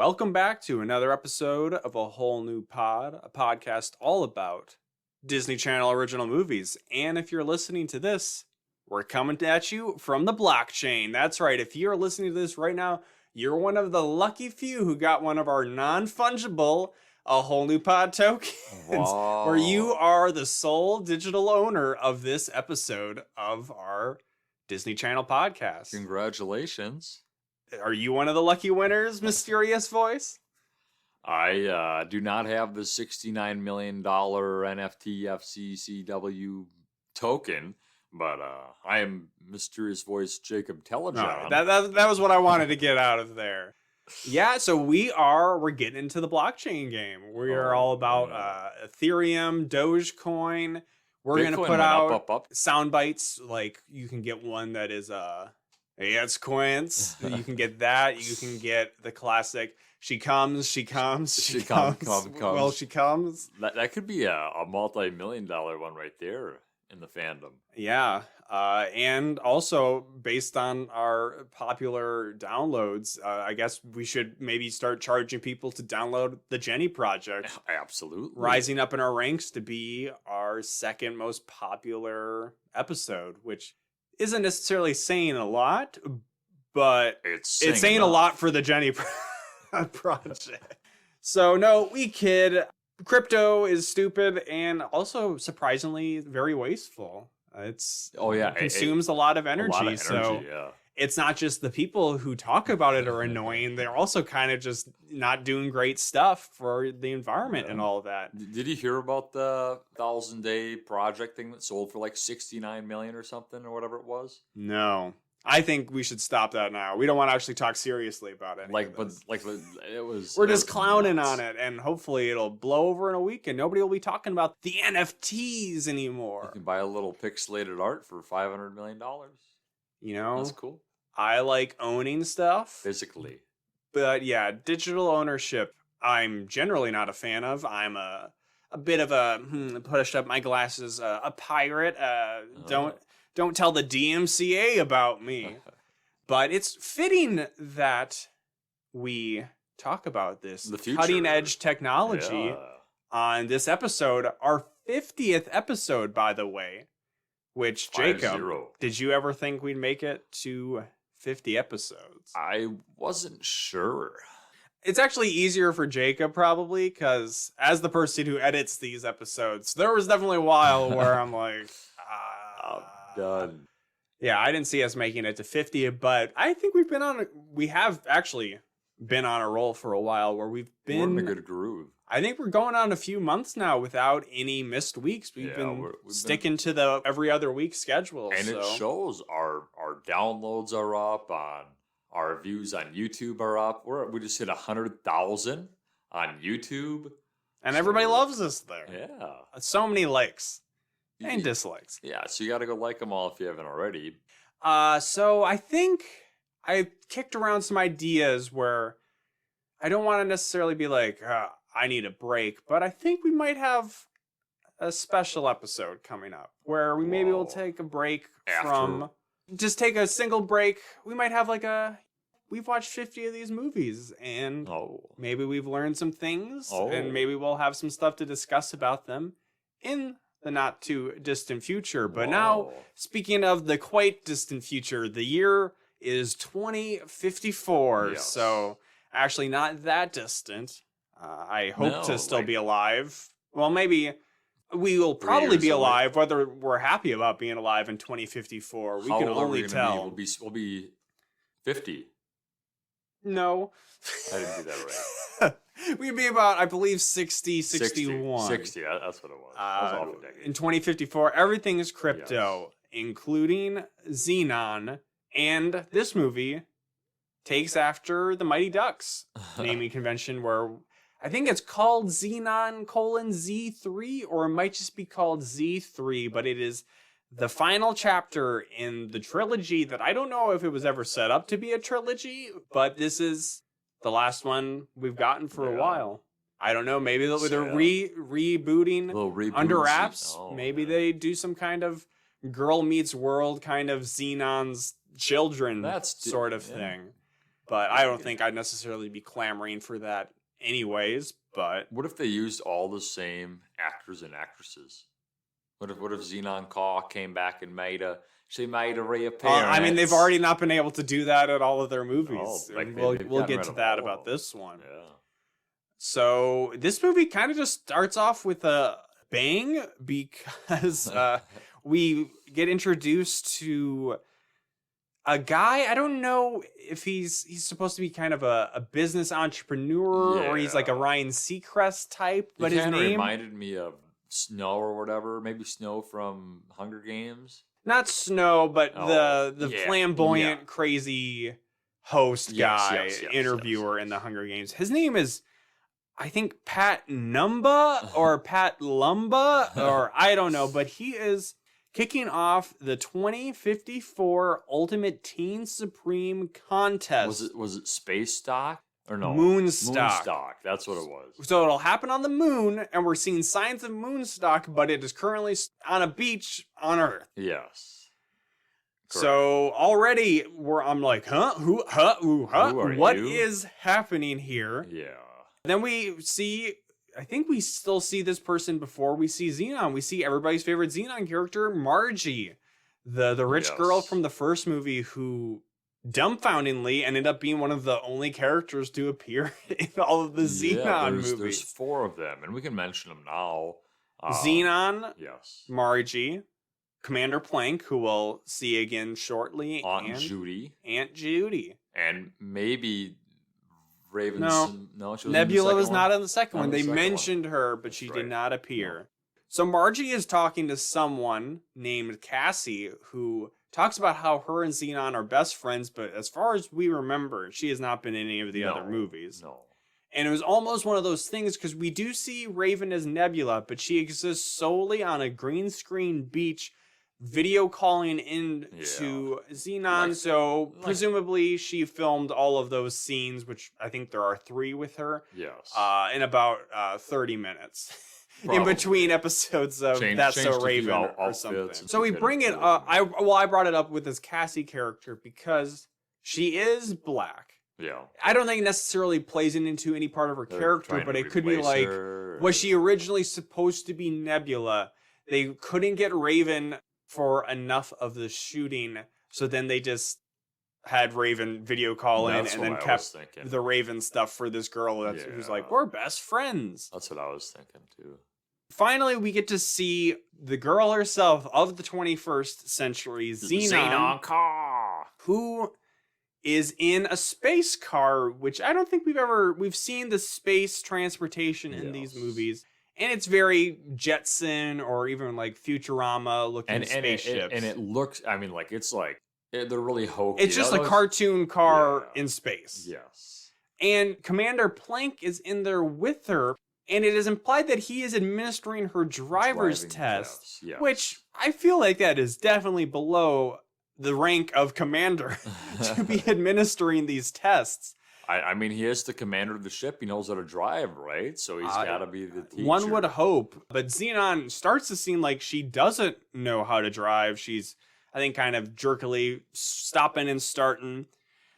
Welcome back to another episode of A Whole New Pod, a podcast all about Disney Channel original movies. And if you're listening to this, we're coming at you from the blockchain. That's right. If you're listening to this right now, you're one of the lucky few who got one of our non-fungible A Whole New Pod tokens, where you are the sole digital owner of this episode of our Disney Channel podcast. Congratulations. Are you one of the lucky winners, mysterious voice? I do not have the $69 million NFT FCCW token, but I am mysterious voice Jacob Telejohn. That was what I wanted to get out of there. Yeah, so we're getting into the blockchain game. We are all about Ethereum, Dogecoin. We're going to put out sound bites. Like you can get one that is it's Quince. You can get that. You can get the classic. She comes. Well, she comes. That could be a multi-million-dollar one right there in the fandom. Yeah. And also based on our popular downloads, I guess we should maybe start charging people to download the Jenny Project. Absolutely. Rising up in our ranks to be our second most popular episode, which isn't necessarily saying a lot, but it's saying a lot for the Jenny Project. So no, we kid. Crypto is stupid and also surprisingly very wasteful. It consumes a lot of energy. So it's not just the people who talk about it are annoying. They're also kind of just not doing great stuff for the environment and all of that. Did you hear about the 1,000-day project thing that sold for like $69 million or something or whatever it was? No. I think we should stop that now. We don't want to actually talk seriously about it. We're just clowning on it, and hopefully it'll blow over in a week, and nobody will be talking about the NFTs anymore. You can buy a little pixelated art for $500 million. You know, that's cool. I like owning stuff physically, but yeah, digital ownership I'm generally not a fan of. I'm a bit of a pushed up my glasses, a pirate. Don't tell the DMCA about me. But it's fitting that we talk about this cutting edge technology on this episode, our 50th episode, by the way. Which, Jacob, did you ever think we'd make it to 50 episodes? I wasn't sure. It's actually easier for Jacob, probably, because as the person who edits these episodes, there was definitely a while where I'm like, I'm done. Yeah, I didn't see us making it to 50, but I think we have actually been on a roll for a while where we're in a good groove. I think we're going on a few months now without any missed weeks. We've been sticking to the every other week schedule. And it shows our downloads are up, on our views on YouTube are up. We just hit 100,000 on YouTube. And everybody loves us there. Yeah. So many likes and dislikes. Yeah, so you got to go like them all if you haven't already. So I think I kicked around some ideas where I don't want to necessarily be like, I need a break, but I think we might have a special episode coming up where we maybe will take a break from just take a single break. We might have we've watched 50 of these movies and maybe we've learned some things and maybe we'll have some stuff to discuss about them in the not too distant future. But now, speaking of the quite distant future, the year is 2054. Yes. So actually not that distant. I hope to still be alive. Well, maybe we will probably be alive, whether we're happy about being alive in 2054. We can only tell. We'll be 50. No. I didn't do that right. We'd be about, I believe, 60, 61. 60, that's what it was. In 2054, everything is crypto, including Zenon. And this movie takes after the Mighty Ducks naming convention where I think it's called Zenon :Z3, or it might just be called Z3, but it is the final chapter in the trilogy that I don't know if it was ever set up to be a trilogy, but this is the last one we've gotten for a while. I don't know, maybe they're rebooting under wraps. Maybe they do some kind of Girl Meets World kind of Zenon's children sort of thing. But I don't think I'd necessarily be clamoring for that anyways. But what if they used all the same actors and actresses? What if Zenon Caw came back and made a reappearance? I mean, they've already not been able to do that at all of their movies. Oh, like We'll get to that about this one. Yeah. So this movie kind of just starts off with a bang because we get introduced to a guy. I don't know if he's supposed to be kind of a business entrepreneur or he's like a Ryan Seacrest type, but his name reminded me of Snow or whatever, maybe Snow from Hunger Games. Not Snow, but the flamboyant, crazy host guy, interviewer in the Hunger Games. His name is, I think, Pat Numba or Pat Lumba, or I don't know, but he is kicking off the 2054 Ultimate Teen Supreme Contest. Was it Space Stock? Or no? Moonstock. Moonstock, that's what it was. So it'll happen on the moon, and we're seeing signs of Moonstock, but it is currently on a beach on Earth. Yes. Correct. So already I'm like, what you? is happening here? Yeah. Then we see, I think we still see this person before we see Zenon. We see everybody's favorite Zenon character, Margie, the rich girl from the first movie who dumbfoundingly ended up being one of the only characters to appear in all of the Zenon movies. There's 4 of them, and we can mention them now. Zenon, yes, Margie, Commander Plank, who we'll see again shortly, Aunt and Judy, and maybe Raven. No, she was Nebula was not in the in second one. They mentioned her, but she did not appear. No. So Margie is talking to someone named Cassie, who talks about how her and Zenon are best friends, but as far as we remember, she has not been in any of the other movies. No. And it was almost one of those things, because we do see Raven as Nebula, but she exists solely on a green screen beach, video calling into Zenon. Presumably she filmed all of those scenes, which I think there are 3 with her. Yes. In about 30 minutes. Probably. In between episodes of That's So Raven or something. So we bring it up. I brought it up with this Cassie character because she is black. Yeah. I don't think it necessarily plays into any part of her character, but it could be like, was she originally supposed to be Nebula? They couldn't get Raven for enough of the shooting, so then they just had Raven video call in and then kept the Raven stuff for this girl who's like, we're best friends. That's what I was thinking too. Finally, we get to see the girl herself of the 21st century, Zenon Caw, who is in a space car, which I don't think we've seen the space transportation in these movies. And it's very Jetson or even like Futurama looking spaceships. And it looks, I mean, like, it's like, they're really hokey. It's just a cartoon car in space. Yes. And Commander Plank is in there with her, and it is implied that he is administering her driver's test, which I feel like that is definitely below the rank of commander to be administering these tests. I mean, he is the commander of the ship. He knows how to drive, right? So he's got to be the teacher. One would hope. But Zenon starts to seem like she doesn't know how to drive. She's, I think, kind of jerkily stopping and starting.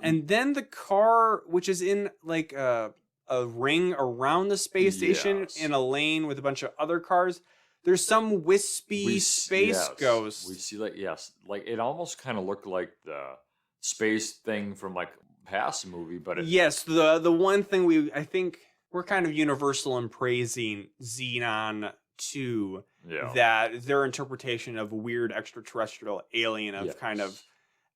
And then the car, which is in like a ring around the space station in a lane with a bunch of other cars, there's some wispy space ghost. We see like it almost kind of looked like the space thing from like past movie, but the one thing I think we're kind of universal in praising Zenon 2, that their interpretation of weird extraterrestrial alien of kind of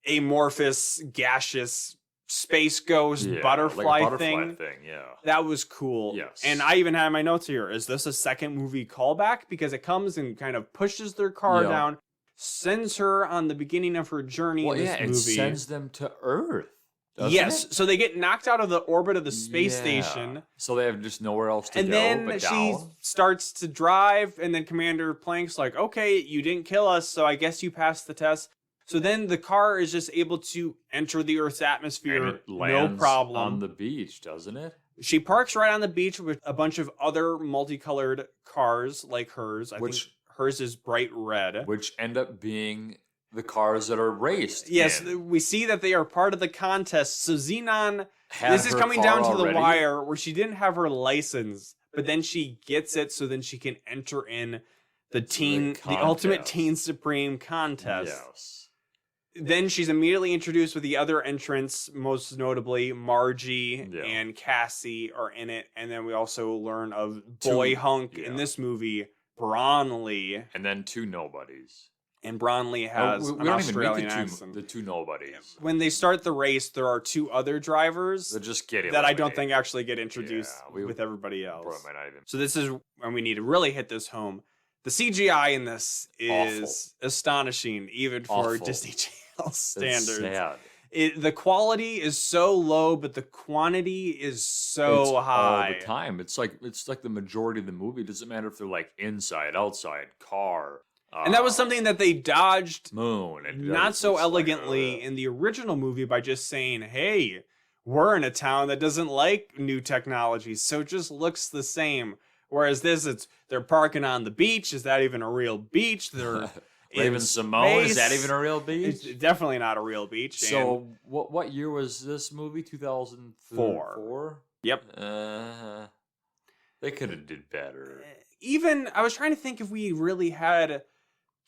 amorphous gaseous space ghost butterfly, like a butterfly thing. That was cool. And I even had in my notes here, is this a second movie callback? Because it comes and kind of pushes their car down, sends her on the beginning of her journey in this movie. It sends them to Earth. So they get knocked out of the orbit of the space station. So they have just nowhere else to go. And then she starts to drive, and then Commander Plank's like, okay, you didn't kill us, so I guess you passed the test. So then the car is just able to enter the Earth's atmosphere, and it lands no problem. On the beach, doesn't it? She parks right on the beach with a bunch of other multicolored cars like hers. I think hers is bright red. Which end up being the cars that are raced. Yes, in. we see that they are part of the contest. So Zenon, this is her coming car down to already? the wire where she didn't have her license, but then she gets it so then she can enter in the Ultimate contest. Teen Supreme contest. Yes. Then she's immediately introduced with the other entrants, most notably Margie Yeah. and Cassie are in it. And then we also learn of Boy Hunk in this movie, Bronley. And then two nobodies. And Bronley has we an don't Australian even meet accent. the two nobodies. When they start the race, there are two other drivers They just get that I don't eliminated. think actually get introduced Yeah, with everybody else. Probably might not even. So this is when we need to really hit this home. The CGI in this is astonishing, even for Awful. Disney Channel It's standards. sad. The quality is so low, but the quantity is so It's high. all the time. It's like the majority of the movie. It doesn't matter if they're like inside, outside, car. And that was something that they dodged moon. And not so it's like, elegantly in the original movie by just saying, hey, we're in a town that doesn't like new technology, so it just looks the same. Whereas this, they're parking on the beach. Is that even a real beach? They're Raven in Simone, is that space. even a real beach? It's definitely not a real beach. So what year was this movie? 2004. Yep. They could have did better. Even I was trying to think if we really had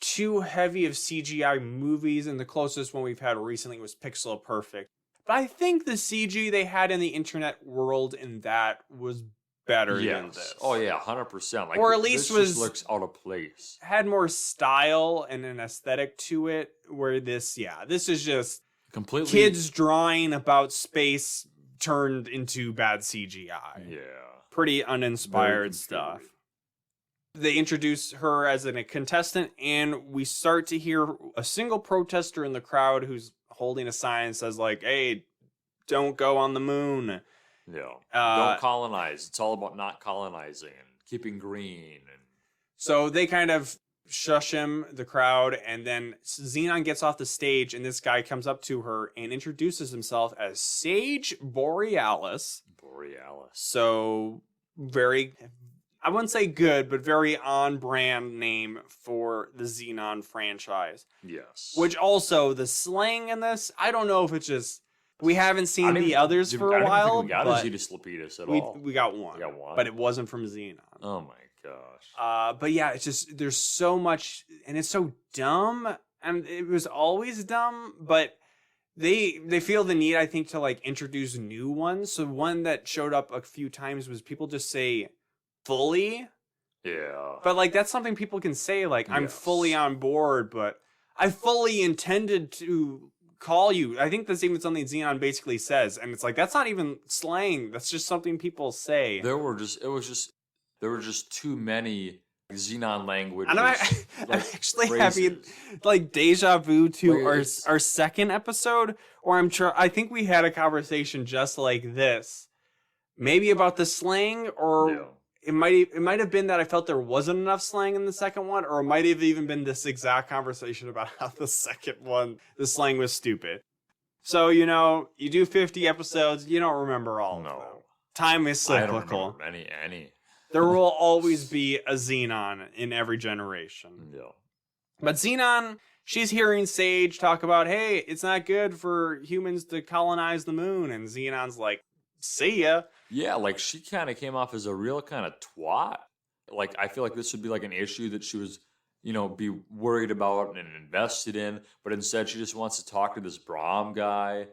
too heavy of CGI movies, and the closest one we've had recently was Pixel Perfect. But I think the CG they had in the internet world in that was better than this. Oh yeah, 100%. Like, Or at least this was just looks out of place. Had more style and an aesthetic to it. Where this is just Completely kids drawing about space turned into bad CGI. Yeah. Pretty Very uninspired stuff. confusing. They introduce her as a contestant, and we start to hear a single protester in the crowd who's holding a sign that says, like, hey, don't go on the moon. Yeah. Don't colonize. It's all about not colonizing and keeping green. And So they kind of shush him, the crowd, and then Zenon gets off the stage, and this guy comes up to her and introduces himself as Sage Borealis. So very, I wouldn't say good, but very on-brand name for the Zenon franchise. Yes. Which also, the slang in this, I don't know if it's just, we haven't seen the others for a I don't while, think we got but a Zetus Lapidus at we all. got one. We got one. But it wasn't from Zenon. Oh my gosh. But yeah, it's just, there's so much, and it's so dumb, and it was always dumb, but they feel the need, I think, to like introduce new ones. So one that showed up a few times was people just say fully, Yeah. but like that's something people can say, like, I'm Yes. fully on board, but I fully intended to call you. I think that's even something Zenon basically says, and it's like, that's not even slang, that's just something people say. There were just too many Xenon languages. And I'm like, actually phrases. having like deja vu to Wait, our second episode, or I think we had a conversation just like this, maybe about the slang, or Yeah. it might have been that I felt there wasn't enough slang in the second one, or it might have even been this exact conversation about how the second one, the slang was stupid. So, you do 50 episodes, you don't remember all of them. Time is I don't cyclical. remember any. There will always be a Zenon in every generation. Yeah. But Zenon, she's hearing Sage talk about, hey, it's not good for humans to colonize the moon. And Xenon's like, see ya. Yeah, like she kind of came off as a real kind of twat. Like, I feel like this would be like an issue that she was, be worried about and invested in. But instead, she just wants to talk to this Brahm guy.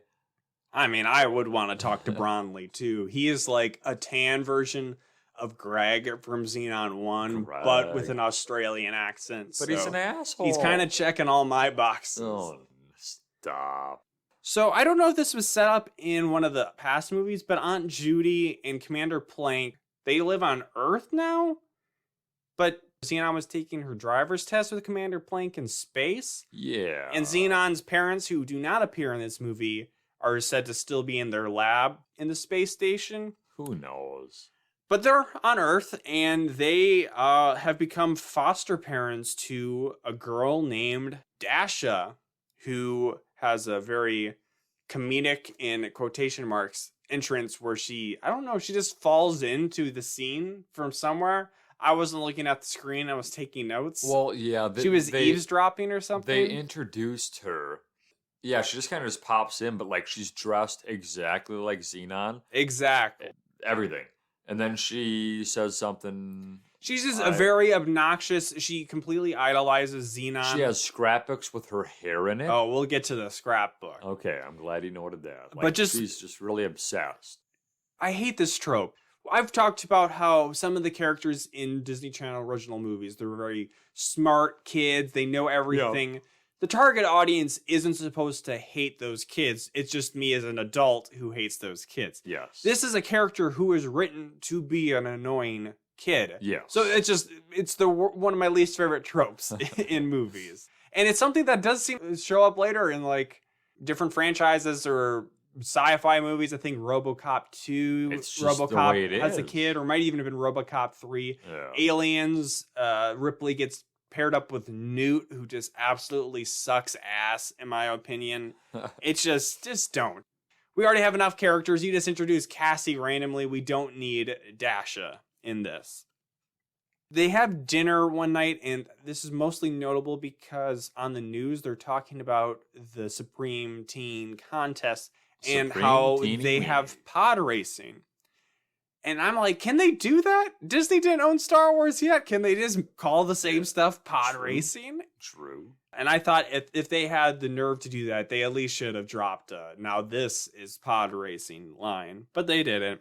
I mean, I would want to talk to Bronley, too. He is like a tan version of Greg from Zenon 1, but with an Australian accent. But he's an asshole. He's kind of checking all my boxes. Oh, stop. So I don't know if this was set up in one of the past movies, but Aunt Judy and Commander Plank, they live on Earth now? But Zenon was taking her driver's test with Commander Plank in space? Yeah. And Xenon's parents, who do not appear in this movie, are said to still be in their lab in the space station. Who knows? But they're on Earth, and they have become foster parents to a girl named Dasha, who has a very comedic, in quotation marks, entrance where she just falls into the scene from somewhere. I wasn't looking at the screen. I was taking notes. Well, yeah. She was eavesdropping or something. They introduced her. Yeah, she just kind of just pops in, but like she's dressed exactly like Zenon. Exactly. Everything. And then she says something. She's just a very obnoxious. She completely idolizes Zenon. She has scrapbooks with her hair in it. Oh, we'll get to the scrapbook. Okay, I'm glad you noted that. Like, But she's just really obsessed. I hate this trope. I've talked about how some of the characters in Disney Channel original movies, they're very smart kids. They know everything. The target audience isn't supposed to hate those kids. It's just me as an adult who hates those kids. Yes. This is a character who is written to be an annoying kid. Yes. So it's one of my least favorite tropes in movies. And it's something that does seem to show up later in like different franchises or sci-fi movies. I think RoboCop 2, It's just the way RoboCop it has a is. kid, or might even have been RoboCop 3. Yeah. Aliens, Ripley gets paired up with Newt, who just absolutely sucks ass, in my opinion. It's just don't. We already have enough characters. You just introduce Cassie randomly. We don't need Dasha in this. They have dinner one night, and this is mostly notable because on the news they're talking about the Supreme Teen Contest and Supreme how Teeny they Weeny. have pod racing. And I'm like, can they do that? Disney didn't own Star Wars yet. Can they just call the same stuff pod True. racing? True. And I thought if they had the nerve to do that, they at least should have dropped now this is pod racing line. But they didn't.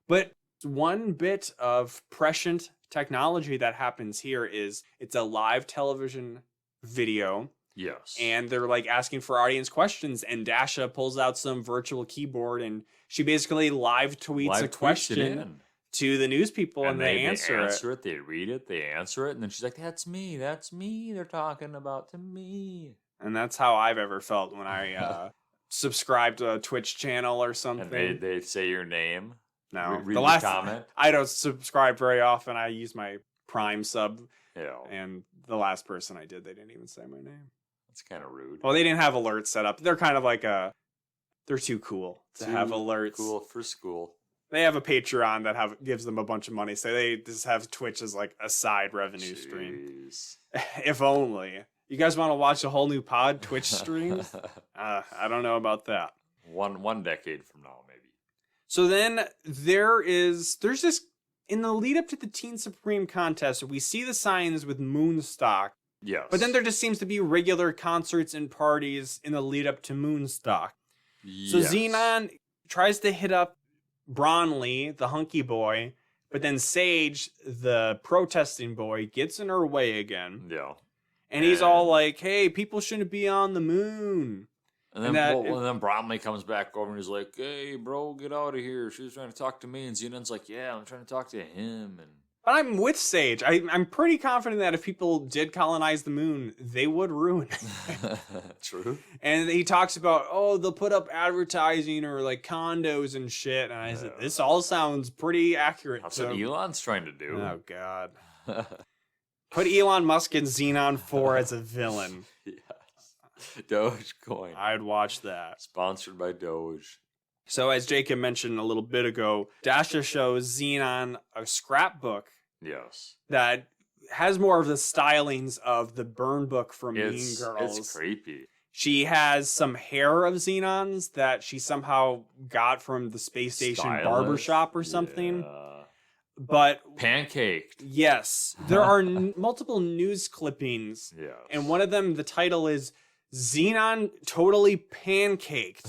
But one bit of prescient technology that happens here is it's a live television video. Yes. And they're like asking for audience questions, and Dasha pulls out some virtual keyboard and she basically live tweets Live a tweets it question in. to the news people, and they answer it. it. They read it. They answer it, and then she's like, "That's me. That's me. They're talking about to me." And that's how I've ever felt when I subscribed to a Twitch channel or something. And they say your name. No, read the the last comment. I don't subscribe very often. I use my Prime sub, Yeah, and the last person I did, they didn't even say my name. that's kind of rude. Well, they didn't have alerts set up. They're kind of like they're too cool to have Too alerts. Cool for school. They have a Patreon that gives them a bunch of money, so they just have Twitch as like a side revenue stream. Jeez. If only. You guys want to watch a whole new pod Twitch stream? I don't know about that. One decade from now, maybe. So then there's this in the lead up to the Teen Supreme contest, we see the signs with Moonstock, Yes. but then there just seems to be regular concerts and parties in the lead up to Moonstock. So Yes. Zenon tries to hit up Bronley, the hunky boy, but then Sage, the protesting boy, gets in her way again. Yeah. And he's all like, hey, people shouldn't be on the moon. And then, And and then Bromley comes back over and he's like, "Hey, bro, get out of here." She was trying to talk to me, and Zenon's like, "Yeah, I'm trying to talk to him." And But I'm with Sage. I'm pretty confident that if people did colonize the moon, they would ruin it. True. And he talks about, oh, they'll put up advertising or like condos and shit. And I said, this all sounds pretty accurate. That's what Elon's trying to do. Oh, God. Put Elon Musk in Xenon 4 as a villain. Yes. Dogecoin. I'd watch that. Sponsored by Doge. So as Jacob mentioned a little bit ago, Dasha shows Xenon a scrapbook Yes. that has more of the stylings of the burn book from Mean It's Girls. creepy. She has some hair of Xenon's that she somehow got from the space station Stylish. barbershop or something. Yeah. But Pancaked. yes, there are multiple news clippings, Yes. and one of them, the title is Zenon totally pancaked.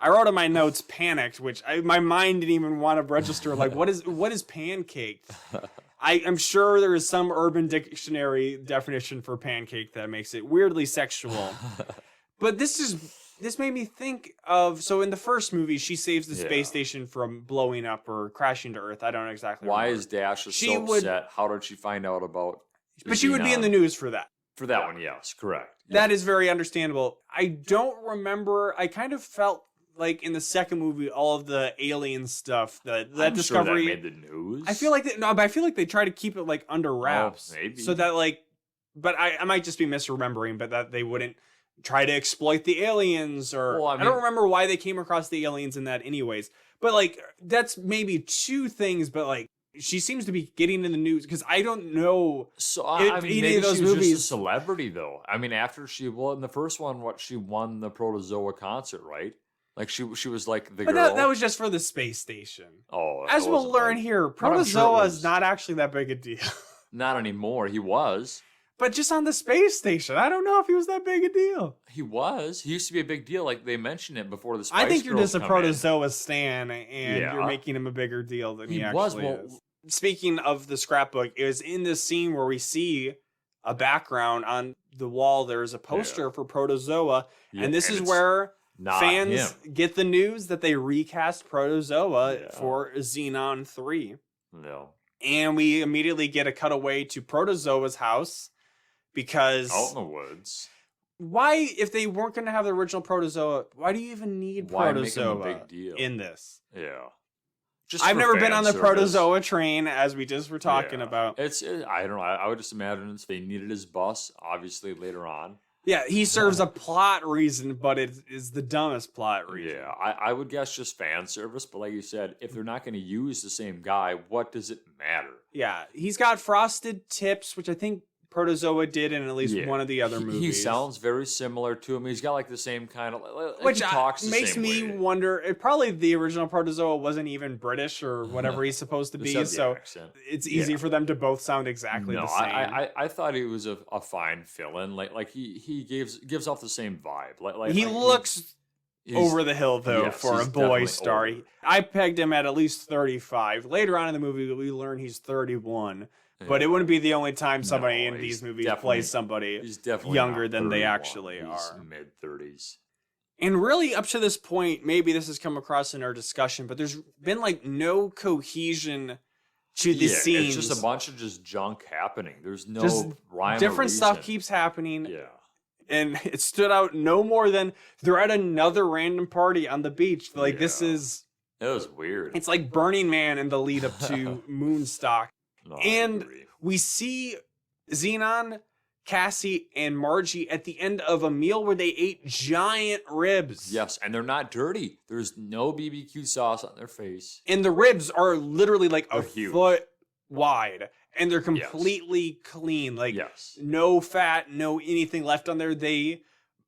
I wrote in my notes panicked, which my mind didn't even want to register. Like, what is pancaked? I'm sure there is some Urban Dictionary definition for pancake that makes it weirdly sexual. But this made me think of, so in the first movie, she saves the space station from blowing up or crashing to Earth. I don't exactly Why remember. is Dasha She so would- upset? How did she find out about But she would be in the Zenon? news for that. For that one, yes, correct. That is very understandable. I don't remember. I kind of felt like in the second movie, all of the alien stuff, that I'm discovery. sure that made the news. I feel like but I feel like they try to keep it like under wraps. maybe. So that like, but I might just be misremembering, but that they wouldn't try to exploit the aliens or Well, I I don't mean- remember why they came across the aliens in that anyways. But like, that's maybe two things, but like, she seems to be getting in the news because I don't know. So I mean, maybe of those she was movies, just a celebrity though. I mean, after in the first one, she won the Protozoa concert, right? Like she was like the but girl. that was just for the space station. Oh, as we'll learn here, Protozoa is not actually that big a deal. Not anymore. He was. But just on the space station, I don't know if he was that big a deal. He was. He used to be a big deal. Like they mentioned it before the Spice I think you're Girls just a Protozoa stan, and Yeah. you're making him a bigger deal than he actually was. is. Speaking of the scrapbook, it was in this scene where we see a background on the wall. There's a poster for Protozoa, and this is where fans get the news that they recast Protozoa for Zenon 3. No. And we immediately get a cutaway to Protozoa's house because out in the woods. Why, if they weren't going to have the original Protozoa, why do you even need Protozoa make him a big deal? In this? Yeah. I've never been on the Protozoa train, as we just were talking about. I don't know. I would just imagine they needed his bus, obviously, later on. Yeah, he serves a plot reason, but it is the dumbest plot reason. Yeah, I would guess just fan service, but like you said, if they're not going to use the same guy, what does it matter? Yeah, he's got frosted tips, which I think Protozoa did in at least one of the other movies. He sounds very similar to him. He's got like the same kind of... Which he talks the makes same me way. wonder, probably the original Protozoa wasn't even British or whatever he's supposed to be, so accent. It's easy for them to both sound exactly the same. I thought he was a fine fill-in. Like he gives off the same vibe. He looks over the hill, though, for a boy star. I pegged him at least 35. Later on in the movie, we learn he's 31. But it wouldn't be the only time somebody in these movies plays somebody younger than they actually are. Mid-30s. And really, up to this point, maybe this has come across in our discussion, but there's been like no cohesion to the scenes. It's just a bunch of just junk happening. There's no rhyme or different reason. stuff keeps happening. Yeah. And it stood out no more than they're at another random party on the beach. Like, this is... It was weird. It's like Burning Man in the lead up to Moonstock. No, and we see Zenon, Cassie, and Margie at the end of a meal where they ate giant ribs. Yes, and they're not dirty. There's no BBQ sauce on their face. And the ribs are literally like a foot wide. And they're completely clean. Like, no fat, no anything left on there. They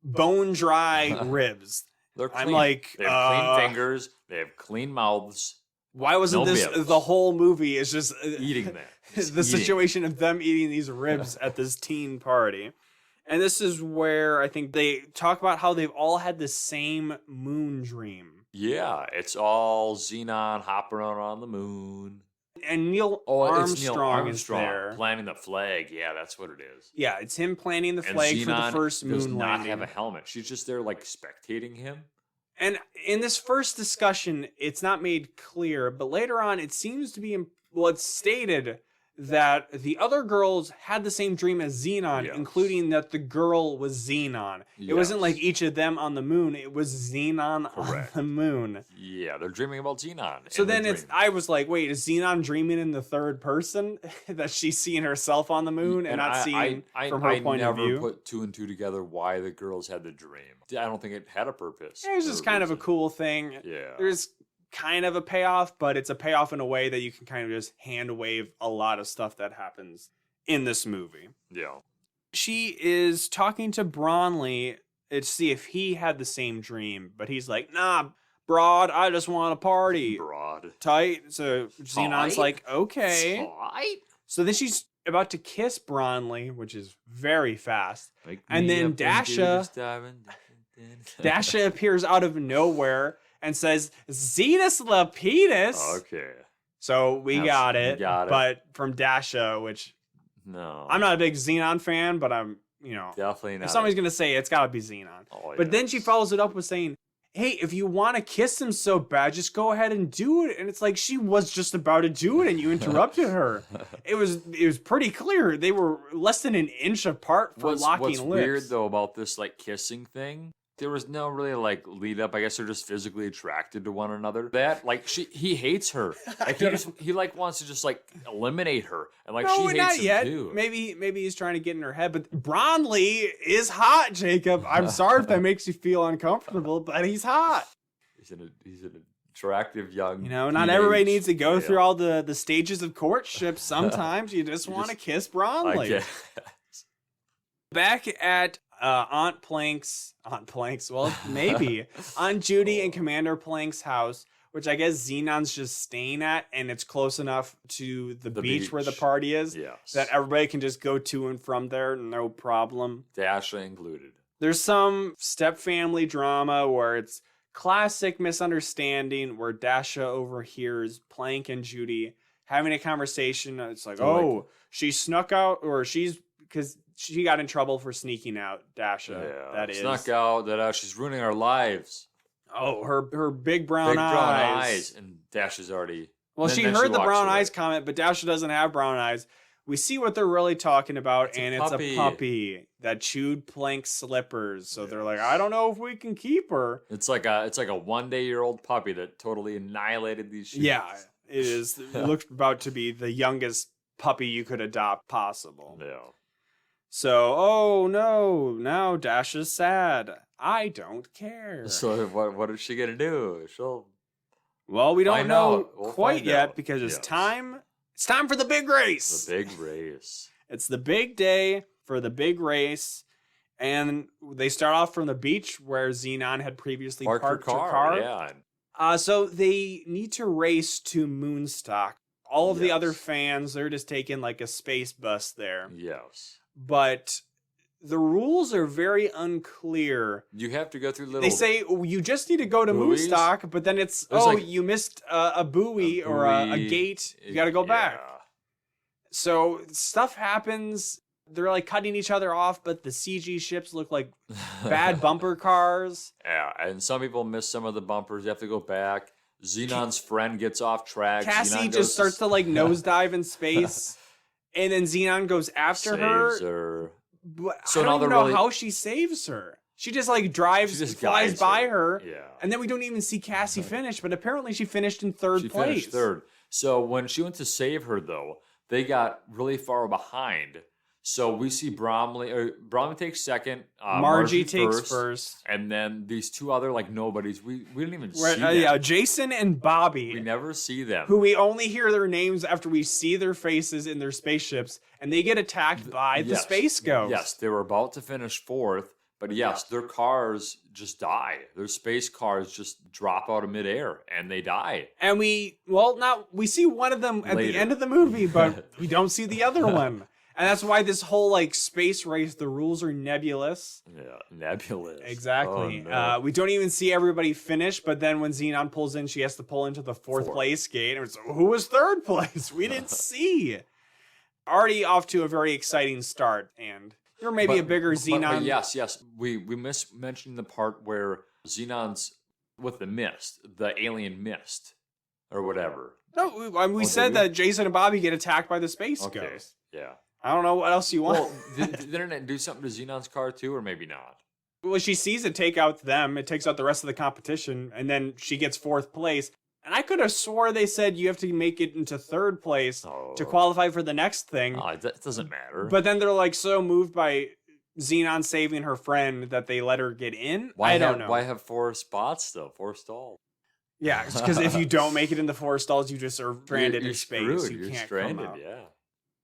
bone dry ribs. They're clean. I'm like... They have clean fingers. They have clean mouths. Why wasn't the whole movie is just eating that? Situation of them eating these ribs at this teen party. And this is where I think they talk about how they've all had the same moon dream. Yeah, it's all Zenon hopping around on the moon. And Neil Armstrong is there. Planting the flag. Yeah, that's what it is. Yeah, it's him planting the flag for the first moon landing. Does not have a helmet. She's just there like spectating him. And in this first discussion, it's not made clear, but later on, it seems to be, it's stated that the other girls had the same dream as Zenon, including that the girl was Zenon. It wasn't like each of them on the moon, it was Zenon on the moon. Yeah, they're dreaming about Zenon. So then I was like, wait, is Zenon dreaming in the third person? That she's seeing herself on the moon and not seeing from her point of view? I never put two and two together why the girls had the dream. I don't think it had a purpose. It was just kind of a cool thing. Yeah. There's kind of a payoff, but it's a payoff in a way that you can kind of just hand wave a lot of stuff that happens in this movie. Yeah. She is talking to Bronley to see if he had the same dream, but he's like, nah, broad, I just want to party. Broad. Tight. So Zenon's like, okay. Tight. So then she's about to kiss Bronley, which is very fast. And then Dasha appears out of nowhere and says, Zetus Lapidus. Okay. So we got it. But from Dasha, which... No. I'm not a big Zenon fan, but I'm, definitely not. If somebody's going to say it, it's got to be Zenon. Oh, but then she follows it up with saying, hey, if you want to kiss him so bad, just go ahead and do it. And it's like she was just about to do it and you interrupted her. It was pretty clear. They were less than an inch apart for locking lips. What's weird, though, about this, kissing thing, there was no really, lead up. I guess they're just physically attracted to one another. He hates her. He wants to just, eliminate her. And, she hates him, yet. too. Maybe he's trying to get in her head. But Bronley is hot, Jacob. I'm sorry if that makes you feel uncomfortable, but he's hot. He's in a attractive young. Not everybody needs to go male. through all the stages of courtship. Sometimes you just want to kiss Bronley. I guess. Back at Aunt Plank's, well, maybe, Aunt Judy and Commander Plank's house, which I guess Zenon's just staying at, and it's close enough to the beach where the party is that everybody can just go to and from there, no problem. Dasha included. There's some step-family drama where it's classic misunderstanding where Dasha overhears Plank and Judy having a conversation. It's like, she snuck out, or because she got in trouble for sneaking out, Dasha. Yeah, snuck out, that she's ruining our lives. Oh, her big brown eyes. And Dasha's already... Well, she heard the brown eyes comment, but Dasha doesn't have brown eyes. We see what they're really talking about, it's a puppy that chewed Plank's slippers. So they're like, I don't know if we can keep her. It's like a 1-day-old puppy that totally annihilated these shoes. Yeah, it is. It looks about to be the youngest puppy you could adopt possible. Yeah. So, oh no, now Dasha's sad. I don't care. So what is she gonna do? Well, we don't know We'll quite yet out. because it's time. It's time for the big race. The big race. It's the big day for the big race, and they start off from the beach where Zenon had previously parked her car. Yeah. So they need to race to Moonstock. All of the other fans, they're just taking like a space bus there. Yes. But the rules are very unclear. You have to go through little... They say you just need to go to buoys? Moonstock, but then it's, you missed a buoy or a gate. You got to go back. So stuff happens. They're like cutting each other off, but the CG ships look like bad bumper cars. Yeah, and some people miss some of the bumpers. You have to go back. Zenon's friend gets off track. Cassie just starts to like nosedive in space. And then Zenon goes after her. But so I don't even know how she saves her. She just like flies by her. Yeah. And then we don't even see Cassie finish, but apparently she finished in third place. Finished third. So when she went to save her, though, they got really far behind. So we see Bromley takes second. Margie takes first. And then these two other like nobodies. We didn't even see them. Yeah, Jason and Bobby. We never see them. Who we only hear their names after we see their faces in their spaceships, and they get attacked by the Space Ghost. Yes, they were about to finish fourth, but their cars just die. Their space cars just drop out of midair, and they die. And we see one of them at the end of the movie, but we don't see the other one. And that's why this whole like space race, the rules are nebulous. Yeah, nebulous. Exactly. Oh, no. We don't even see everybody finish, but then when Zenon pulls in, she has to pull into the fourth place gate. And it's, who was third place? We didn't see. Already off to a very exciting start. And there may be a bigger Zenon. But yes. We mentioned the part where Zenon's with the mist, the alien mist, or whatever. No, we said that Jason and Bobby get attacked by the space ghost. Yeah. I don't know what else you want. Well, didn't it do something to Zenon's car too, or maybe not? Well, she sees it take out them. It takes out the rest of the competition, and then she gets fourth place. And I could have swore they said you have to make it into third place to qualify for the next thing. Oh, that doesn't matter. But then they're like so moved by Zenon saving her friend that they let her get in. I don't know. Why have 4 spots though? 4 stalls. Yeah, because if you don't make it in the 4 stalls, you just are stranded in space. Screwed. You can't stranded, come out. Yeah.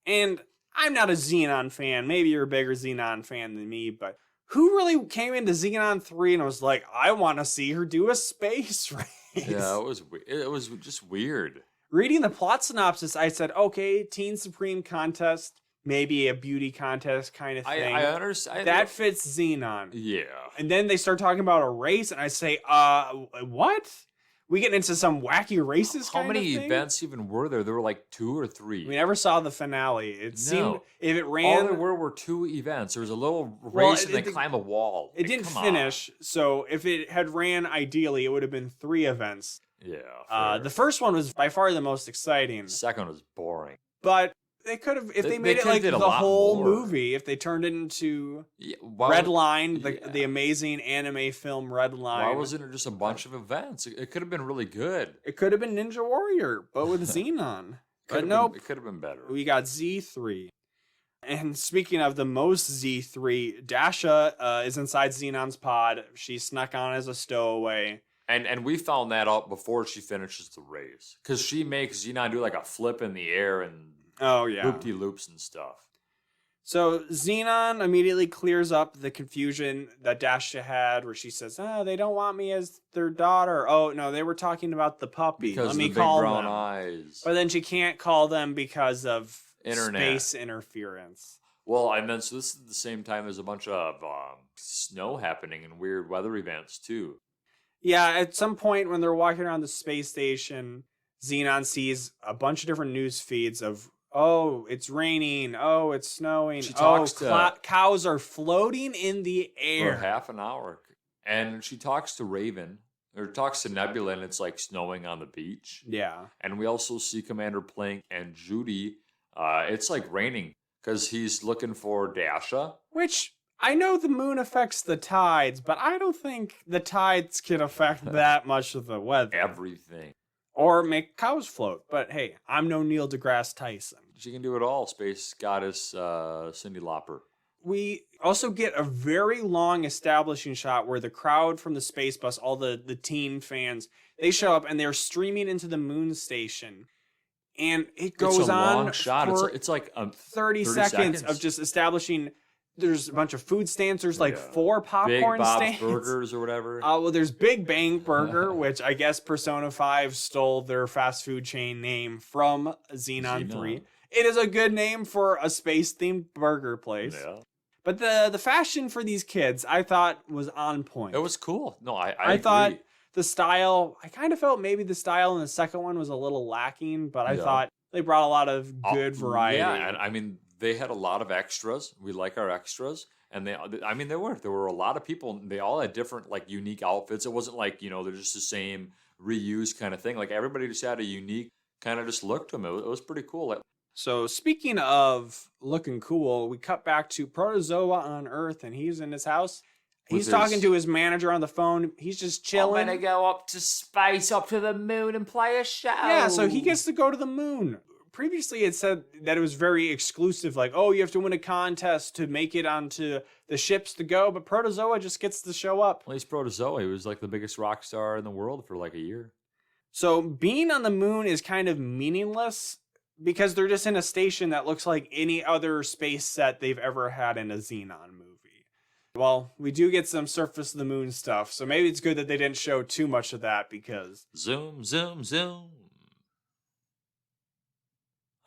And I'm not a Zenon fan. Maybe you're a bigger Zenon fan than me, but who really came into Zenon 3 and was like, I want to see her do a space race? Yeah, it was just weird. Reading the plot synopsis, I said, okay, Teen Supreme contest, maybe a beauty contest kind of thing. I understand. That fits Zenon. Yeah. And then they start talking about a race, and I say, what? We get into some wacky races How kind of many thing? events even were there? There were like 2 or 3. We never saw the finale. It seemed, if it ran... All there were 2 events. There was a little race and they climb a wall. It didn't finish, so if it had ran ideally, it would have been 3 events. Yeah. The first one was by far the most exciting. The second was boring. But they could have, if they made it like the whole movie, if they turned it into Red Line, the amazing anime film Red Line. Why wasn't it just a bunch of events? It could have been really good. It could have been Ninja Warrior, but with Zenon. But nope. It could have been better. We got Z3. And speaking of the most Z3, Dasha is inside Zenon's pod. She snuck on as a stowaway. And we found that out before she finishes the race. Because she makes Zenon do like a flip in the air and Oh, yeah. loop-de-loops and stuff. So Zenon immediately clears up the confusion that Dasha had, where she says, "Oh, they don't want me as their daughter. Oh no, they were talking about the puppy. Because Let me of the call big brown them." eyes. But then she can't call them because of Internet. space interference. Well, and then so this is the same time there's a bunch of snow happening and weird weather events too. Yeah, at some point when they're walking around the space station, Zenon sees a bunch of different news feeds of, oh, it's raining. Oh, it's snowing. She talks to cows are floating in the for air. half an hour. And she talks to Raven, or talks to Nebula, and it's like snowing on the beach. Yeah. And we also see Commander Plank and Judy. It's like raining because he's looking for Dasha. Which, I know the moon affects the tides, but I don't think the tides can affect that much of the weather. Everything. Or make cows float. But hey, I'm no Neil deGrasse Tyson. She can do it all, space goddess Cyndi Lauper. We also get a very long establishing shot where the crowd from the space bus, all the teen fans, they show up and they're streaming into the moon station. And it goes it's a on long shot. for It's like 30 seconds of just establishing. There's a bunch of food stands. There's like 4 Big popcorn Bob's stands. Burgers or whatever. Well, there's Big Bang Burger, which I guess Persona 5 stole their fast food chain name from Zenon 3. It is a good name for a space-themed burger place. Yeah. But the fashion for these kids, I thought, was on point. It was cool. No, I I thought agree. the style, I kind of felt maybe the style in the second one was a little lacking, but I thought they brought a lot of good variety. Yeah, and I mean, they had a lot of extras. We like our extras. And there were a lot of people. They all had different, like, unique outfits. It wasn't like, they're just the same reused kind of thing. Like, everybody just had a unique kind of just look to them. It was pretty cool. So speaking of looking cool, we cut back to Protozoa on Earth, and he's in his house. He's talking to his manager on the phone. He's just chilling. I'm gonna go up to space, up to the moon, and play a show. Yeah, so he gets to go to the moon. Previously, it said that it was very exclusive, like, oh, you have to win a contest to make it onto the ships to go, but Protozoa just gets to show up. Well, he's Protozoa. He was like the biggest rock star in the world for like a year. So being on the moon is kind of meaningless because they're just in a station that looks like any other space set they've ever had in a Zenon movie. Well, we do get some surface of the moon stuff, so maybe it's good that they didn't show too much of that because... Zoom, zoom, zoom.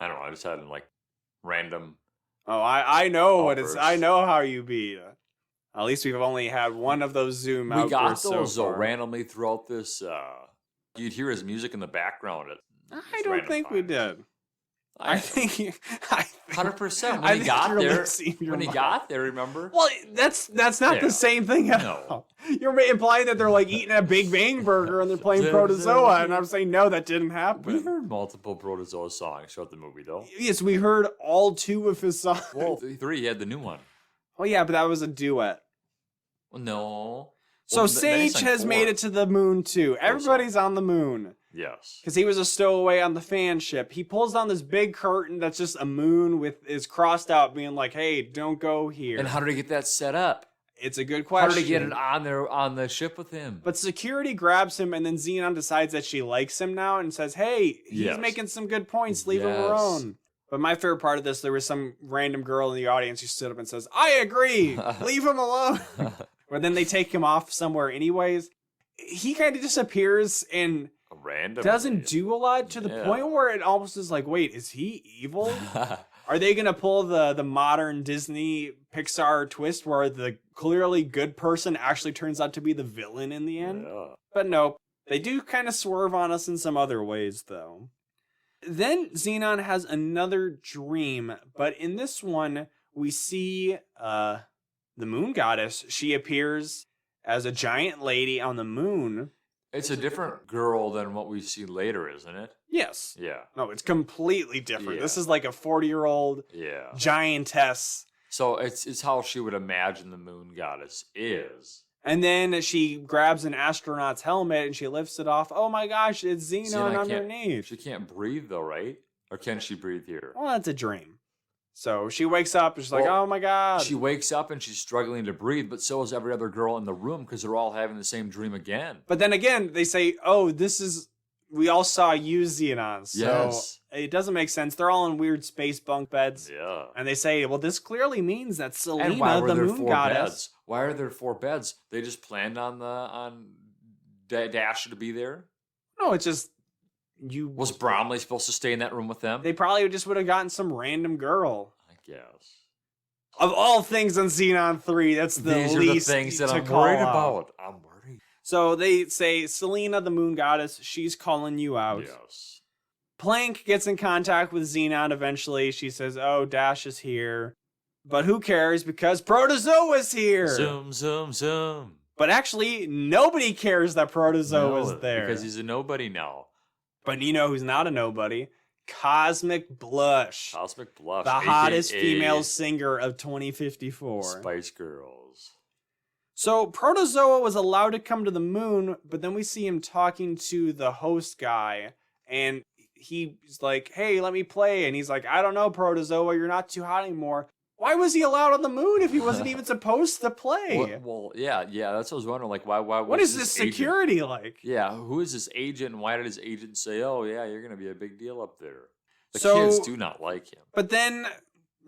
I don't know. I just had like random... Oh, I know what outbursts. it's... I know how you be. At least we've only had one of those zoom outbursts. We got those so though far. randomly throughout this. You'd hear his music in the background. I don't think we did. I think 100%. I When he got you're there, losing your when he mind. got there, remember? Well, that's not the same thing at all. You're implying that they're like eating a Big Bang Burger and they're playing Protozoa, and I'm saying no, that didn't We happen. heard multiple Protozoa songs throughout the movie, though. Yes, we heard all 2 of his songs. Well, 3, he had the new one. Well, yeah, but that was a duet. Well, no. So Well, then he Sage sang has 4. made it to the moon too. Everybody's on the moon. Yes. Because he was a stowaway on the fan ship. He pulls down this big curtain that's just a moon with is crossed out, being like, "Hey, don't go here." And how did he get that set up? It's a good How question. did he get it on the ship with him? But security grabs him, and then Zenon decides that she likes him now and says, "Hey, he's Yes. making some good points. Leave him Yes. alone." But my favorite part of this, there was some random girl in the audience who stood up and says, "I agree. Leave him alone." But then they take him off somewhere anyways. He kind of disappears and Random. doesn't do a lot to the point where it almost is like, wait, is he evil? Are they going to pull the modern Disney Pixar twist where the clearly good person actually turns out to be the villain in the end? Yeah. But nope. They do kind of swerve on us in some other ways, though. Then Zenon has another dream, but in this one, we see the moon goddess. She appears as a giant lady on the moon. It's a different girl than what we see later, isn't it? Yes. Yeah. No, it's completely different. Yeah. This is like a 40-year-old Yeah. giantess. So it's how she would imagine the moon goddess is. And then she grabs an astronaut's helmet and she lifts it off. Oh my gosh, it's Zenon underneath. She can't breathe though, right? Or can she breathe here? Well, that's a dream. So she wakes up and she's like, Well, oh my God. She wakes up and she's struggling to breathe, but so is every other girl in the room because they're all having the same dream again. But then again, they say, oh, we all saw you, Zenon. So Yes. it doesn't make sense. They're all in weird space bunk beds. Yeah. And they say, well, this clearly means that Selena, And why were the there moon 4 goddess. beds? Why are there 4 beds? They just planned on Dasher to be there? No, it's just Was Bromley supposed to stay in that room with them? They probably just would have gotten some random girl. I guess. Of all things on Zenon 3, that's the These are least the things that to I'm call worried out. about. I'm worried. So they say, Selena, the moon goddess, she's calling you out. Yes. Plank gets in contact with Zenon eventually. She says, oh, Dash is here. But who cares because Protozoa's here. Zoom, zoom, zoom. But actually, nobody cares that Protozoa's there. Because he's a nobody now. But you know who's not a nobody? Cosmic Blush. Cosmic Blush. The hottest female singer of 2054. Spice Girls. So Protozoa was allowed to come to the moon, but then we see him talking to the host guy, and he's like, hey, let me play. And he's like, I don't know, Protozoa, you're not too hot anymore. Why was he allowed on the moon if he wasn't even supposed to play? Well, yeah, that's what I was wondering. Like, why? What is this security agent? like? Yeah, who is this agent, and why did his agent say, "Oh, yeah, you're going to be a big deal up there"? The kids do not like him. But then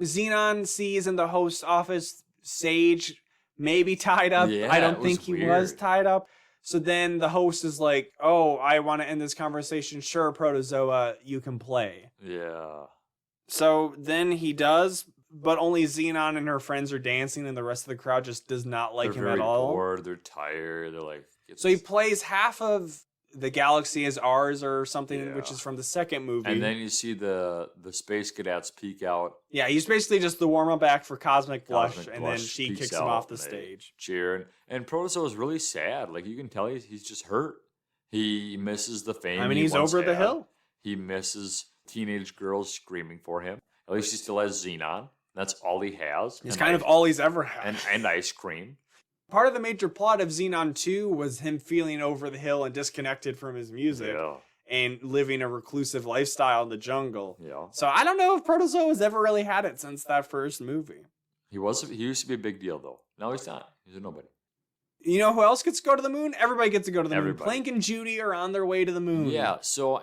Zenon sees in the host's office Sage maybe tied up. Yeah, I don't think he was tied up. So then the host is like, "Oh, I want to end this conversation. Sure, Protozoa, you can play." Yeah. So then he does. But only Zenon and her friends are dancing, and the rest of the crowd just does not like him at all. They're bored. They're tired. They're like. So he plays half of The Galaxy Is Ours or something, which is from the second movie. And then you see the space cadets peek out. Yeah, he's basically just the warm-up act for Cosmic Blush, and then she kicks him off the stage. Cheering. And Protozoa is really sad. Like, you can tell he's just hurt. He misses the fame. I mean, he's over the hill. He misses teenage girls screaming for him. At least he still has Zenon. That's all he has. It's kind of all he's ever had. And ice cream. Part of the major plot of Zenon 2 was him feeling over the hill and disconnected from his music and living a reclusive lifestyle in the jungle. Yeah. So I don't know if Protozoa has ever really had it since that first movie. He used to be a big deal, though. Now he's not. He's a nobody. You know who else gets to go to the moon? Everybody gets to go to the moon. Everybody. Plank and Judy are on their way to the moon. Yeah. So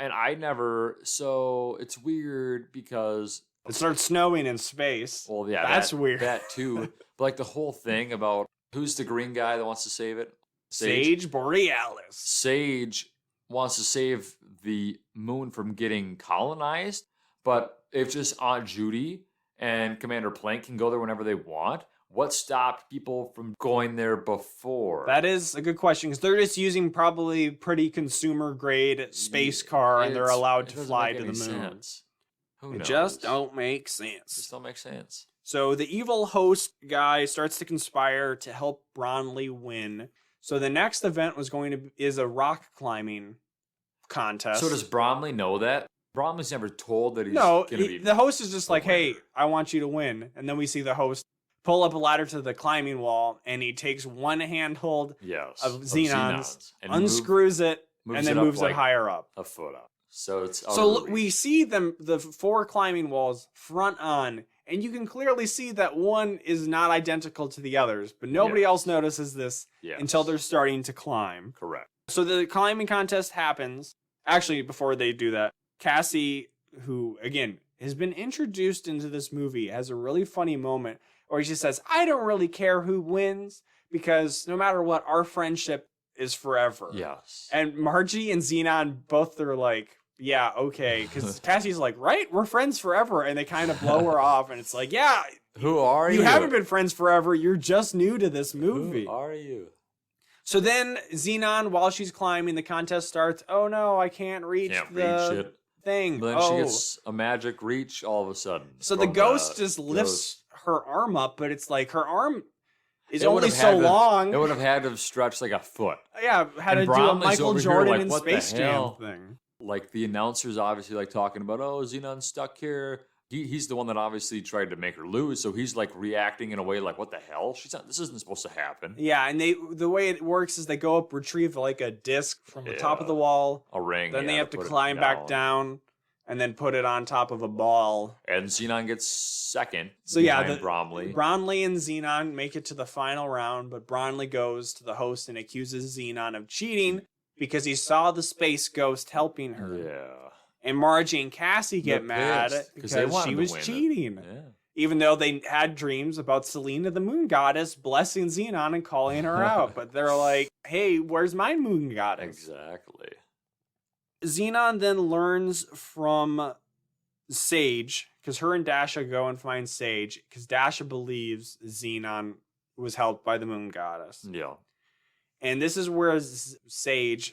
it's weird because it starts snowing in space. Well, yeah, that's weird. That too. But like the whole thing about who's the green guy that wants to save it? Sage Borealis. Sage wants to save the moon from getting colonized, but if just Aunt Judy and Commander Plank can go there whenever they want, what stopped people from going there before? That is a good question, because they're just using probably pretty consumer grade space car, and they're allowed to fly to the moon. Sense. Who knows? It just don't make sense. Just don't make sense. So the evil host guy starts to conspire to help Bronley win. So the next event is a rock climbing contest. So does Bromley know that? Bromley's never told that he's going to be... the host is just like, hey, I want you to win. And then we see the host pull up a ladder to the climbing wall, and he takes one handhold of Zenon's, and unscrews it, and then moves it higher up. A foot up. So we see the 4 climbing walls front on, and you can clearly see that one is not identical to the others, but nobody else notices this until they're starting to climb. Correct. So the climbing contest happens. Actually, before they do that, Cassie, who, again, has been introduced into this movie, has a really funny moment where she says, I don't really care who wins, because no matter what, our friendship is forever. Yes. And Margie and Zenon both are like, yeah, okay. Because Cassie's like, right? We're friends forever. And they kind of blow her off. And it's like, yeah. Who are you? You haven't been friends forever. You're just new to this movie. Who are you? So then Zenon, while she's climbing, the contest starts. Oh, no, I can't reach the thing. But then she gets a magic reach all of a sudden. So the ghost just lifts her arm up, but it's like her arm is only so long. It would have had to have stretched like a foot. Yeah, had to do a Michael Jordan in Space Jam thing. Like the announcer's obviously like talking about, oh, Zenon's stuck here. He's the one that obviously tried to make her lose, so he's like reacting in a way like, what the hell? This isn't supposed to happen. Yeah, and the way it works is they go up, retrieve like a disc from the top of the wall. A ring. Then they have to climb back down. and then put it on top of a ball. And Zenon gets second. So yeah, Bromley. Bronley and Zenon make it to the final round, but Bronley goes to the host and accuses Zenon of cheating because he saw the space ghost helping her. Yeah. And Margie and Cassie get mad because she was cheating. Yeah. Even though they had dreams about Selena, the moon goddess, blessing Zenon and calling her out. But they're like, hey, where's my moon goddess? Exactly. Zenon then learns from Sage, because her and Dasha go and find Sage, because Dasha believes Zenon was helped by the moon goddess. Yeah. And this is where Sage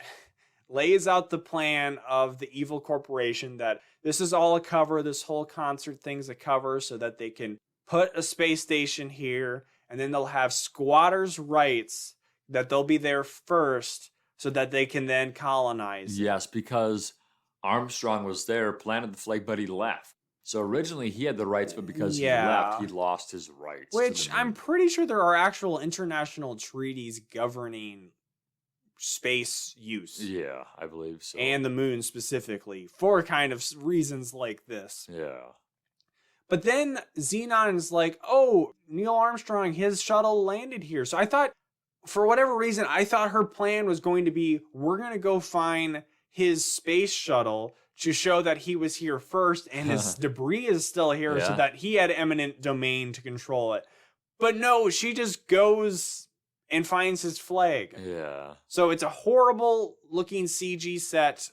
lays out the plan of the evil corporation, that this is all a cover, this whole concert thing's a cover, so that they can put a space station here, and then they'll have squatters' rights, that they'll be there first, so that they can then colonize. Yes, because Armstrong was there, planted the flag, but he left. So originally he had the rights, but because he left, he lost his rights. Which I'm pretty sure there are actual international treaties governing space use. Yeah, I believe so. And the moon specifically, for kind of reasons like this. Yeah. But then Zenon is like, oh, Neil Armstrong, his shuttle landed here. So I thought, for whatever reason, I thought her plan was going to be, we're going to go find his space shuttle to show that he was here first and his debris is still here, so that he had eminent domain to control it. But no, she just goes and finds his flag. Yeah. So it's a horrible looking CG set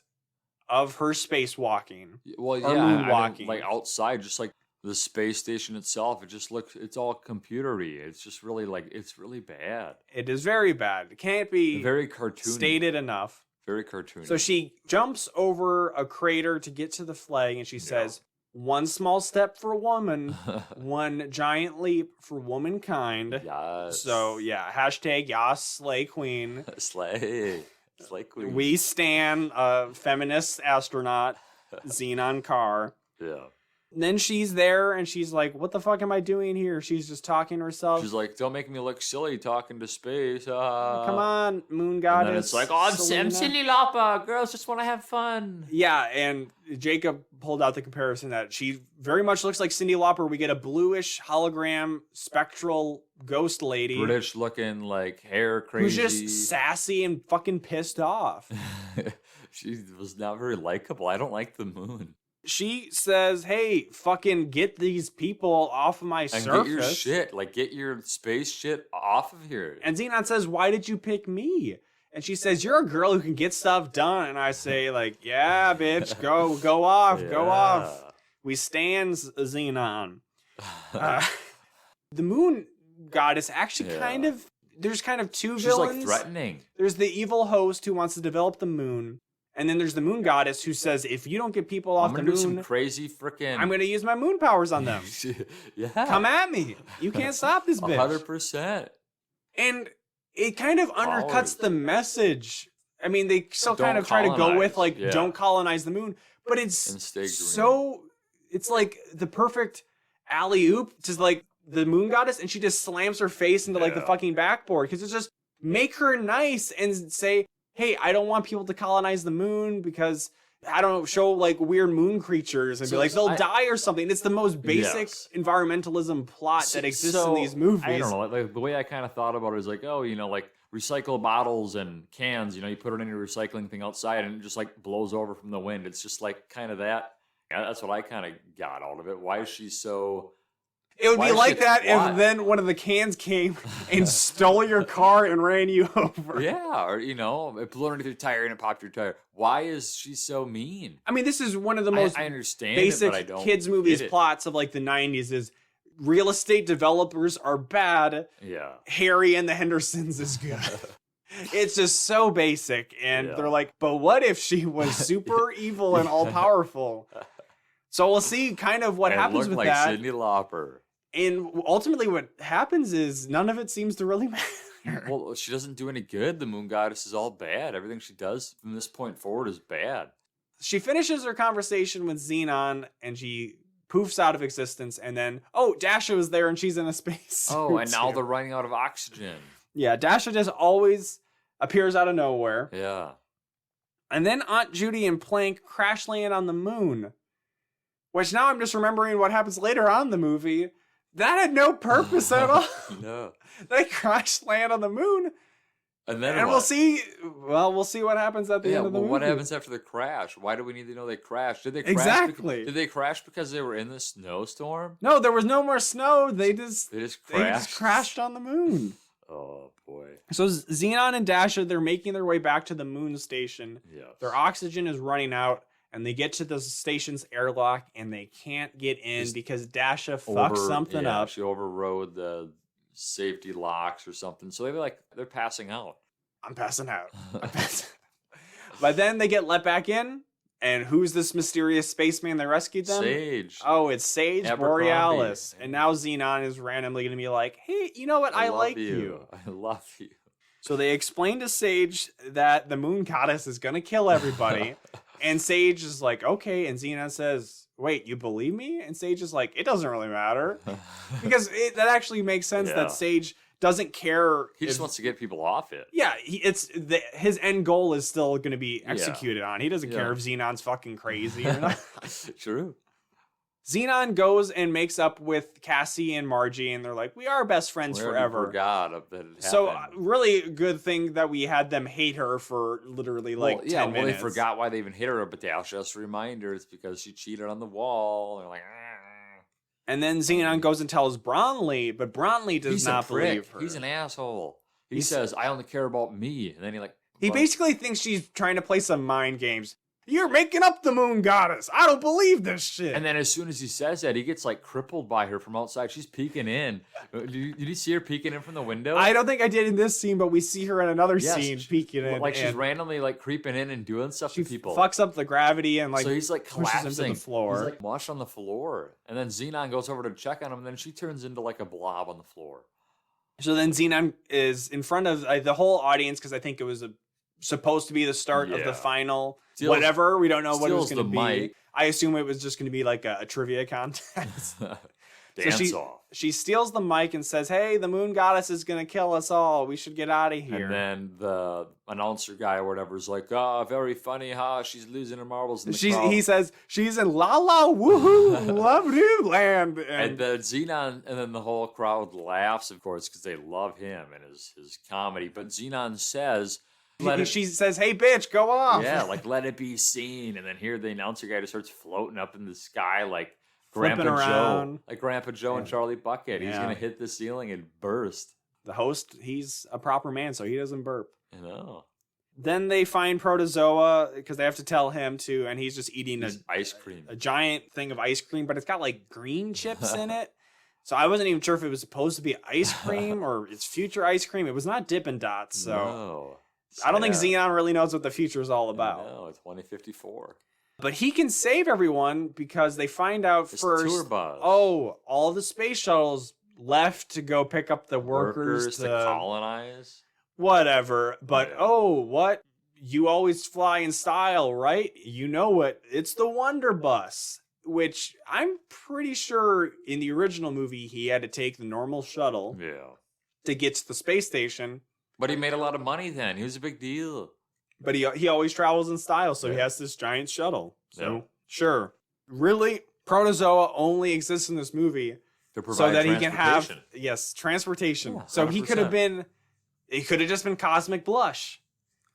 of her spacewalking. Well, yeah, moonwalking. Like outside, just like the space station itself, it just looks, it's all computery. It's just really it's really bad. It is very bad. It can't be very cartoony. Stated enough. Very cartoony. So she jumps over a crater to get to the flag, and she says, one small step for woman, one giant leap for womankind. Yes. So, yeah, hashtag Yas Slay Queen. Slay Queen. We stan feminist astronaut, Zenon Carr. Yeah. Then she's there, and she's like, what the fuck am I doing here? She's just talking to herself. She's like, don't make me look silly talking to space. Come on, moon goddess. And then it's like, oh, I'm Cindy Lauper. Girls just want to have fun. Yeah, and Jacob pulled out the comparison that she very much looks like Cyndi Lauper. We get a bluish hologram spectral ghost lady. British looking, like, hair crazy. Who's just sassy and fucking pissed off. She was not very likable. I don't like the moon. She says, hey, fucking get these people off of my surface. Get your shit. Like, get your space shit off of here. And Zenon says, why did you pick me? And she says, you're a girl who can get stuff done. And I say, like, yeah, bitch, go off, go off. We stand Zenon. The moon goddess actually there's kind of two villains. She's, like, threatening. There's the evil host who wants to develop the moon. And then there's the moon goddess who says, if you don't get people off the moon, do some crazy freaking... I'm going to use my moon powers on them. Come at me. You can't stop this bitch. 100%. And it kind of undercuts the message. I mean, they still kind of try to go with, like, don't colonize the moon. But it's so... It's like the perfect alley-oop to, like, the moon goddess, and she just slams her face into, like, the fucking backboard. Because it's just, make her nice and say... hey, I don't want people to colonize the moon because, I don't know, show like weird moon creatures and be like, they'll die or something. It's the most basic environmentalism plot that exists in these movies. I don't know, like the way I kind of thought about it is like, oh, you know, like recycle bottles and cans, you know, you put it in your recycling thing outside and it just like blows over from the wind. It's just like kind of that. Yeah, that's what I kind of got out of it. Why is she so... It would be like that if then one of the cans came and stole your car and ran you over. Yeah, or, you know, it blew underneath your tire and it popped your tire. Why is she so mean? I mean, this is one of the most basic kids' movies plots of like the 90s is real estate developers are bad. Yeah. Harry and the Hendersons is good. It's just so basic. And they're like, but what if she was super evil and all-powerful? So we'll see kind of what happens with that. Cyndi Lauper. And ultimately what happens is none of it seems to really matter. Well, she doesn't do any good. The moon goddess is all bad. Everything she does from this point forward is bad. She finishes her conversation with Zenon and she poofs out of existence. And then, Dasha is there and she's in a space. Oh, and now they're running out of oxygen. Yeah, Dasha just always appears out of nowhere. Yeah. And then Aunt Judy and Plank crash land on the moon. Which now I'm just remembering what happens later on in the movie. That had no purpose at all. No. They crash land on the moon. And then And what? we'll see what happens at the end of the movie. What happens after the crash? Why do we need to know they crashed? Did they crash? Exactly. Did they crash because they were in the snowstorm? No, there was no more snow. They just crashed. crashed on the moon. Oh boy. So Zenon and Dasha, they're making their way back to the moon station. Yes. Their oxygen is running out, and they get to the station's airlock, and they can't get in because Dasha fucked something up. She overrode the safety locks or something. So they're passing out. I'm passing out. But then they get let back in, and who's this mysterious spaceman that rescued them? Sage. Oh, it's Sage Abercrombie. Borealis. And now Zenon is randomly going to be like, hey, you know what? I like you. I love you. So they explain to Sage that the moon goddess is going to kill everybody. And Sage is like, okay. And Zenon says, wait, you believe me? And Sage is like, it doesn't really matter. Because that actually makes sense that Sage doesn't care. He just wants to get people off it. Yeah, his end goal is still going to be executed on. He doesn't care if Xenon's fucking crazy or not. True. Zenon goes and makes up with Cassie and Margie, and they're like, we are best friends forever. Forgot that it happened. So really good thing that we had them hate her for literally 10 minutes. They forgot why they even hit her, but Dash just reminded her it's because she cheated on the wall. They're like, And then Zenon goes and tells Bronley, but Bronley does not believe her. He's an asshole. He says, I only care about me. And then he basically thinks she's trying to play some mind games. You're making up the moon goddess. I don't believe this shit. And then as soon as he says that, he gets crippled by her from outside. She's peeking in. Did you see her peeking in from the window? I don't think I did in this scene, but we see her in another scene peeking in. She's randomly creeping in and doing stuff to people. Fucks up the gravity and so he's collapsing pushes him to the floor. He's washed on the floor. And then Zenon goes over to check on him, and then she turns into a blob on the floor. So then Zenon is in front of the whole audience because I think it was supposed to be the start of the final whatever. We don't know what it was going to be. Mic. I assume it was just going to be a trivia contest. Off. She steals the mic and says, hey, the moon goddess is going to kill us all. We should get out of here. And then the announcer guy or whatever is like, very funny, she's losing her marbles in the crowd. He says, she's in la la woohoo love new land. And then Zenon, and then the whole crowd laughs, of course, because they love him and his comedy. But Zenon says... She says, hey, bitch, go off. Yeah, let it be seen. And then here the announcer guy just starts floating up in the sky Grandpa Joe. Like Grandpa Joe and Charlie Bucket. He's going to hit the ceiling and burst. The host, he's a proper man, so he doesn't burp. I know. Then they find Protozoa because they have to tell him to, and he's just eating ice cream. A giant thing of ice cream, but it's got green chips in it. So I wasn't even sure if it was supposed to be ice cream or it's future ice cream. It was not Dippin' Dots, so... No. I don't think Zenon really knows what the future is all about. No, it's 2054. But he can save everyone because they find out first. Tour bus. Oh, all the space shuttles left to go pick up the workers to colonize. Whatever. But what? You always fly in style, right? You know it. It's the Wonder Bus, which I'm pretty sure in the original movie he had to take the normal shuttle to get to the space station. But he made a lot of money then. He was a big deal. But he always travels in style, so he has this giant shuttle. So, sure. Really, Protozoa only exists in this movie so that he can have, transportation. Yeah, so he could have been, it could have just been Cosmic Blush.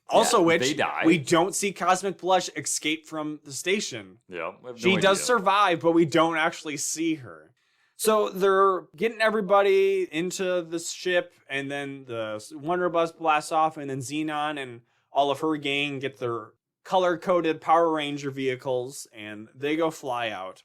Also, which we don't see Cosmic Blush escape from the station. Yeah. She does survive, but we don't actually see her. So they're getting everybody into the ship, and then the Wonder Bus blasts off, and then Zenon and all of her gang get their color-coded Power Ranger vehicles, and they go fly out.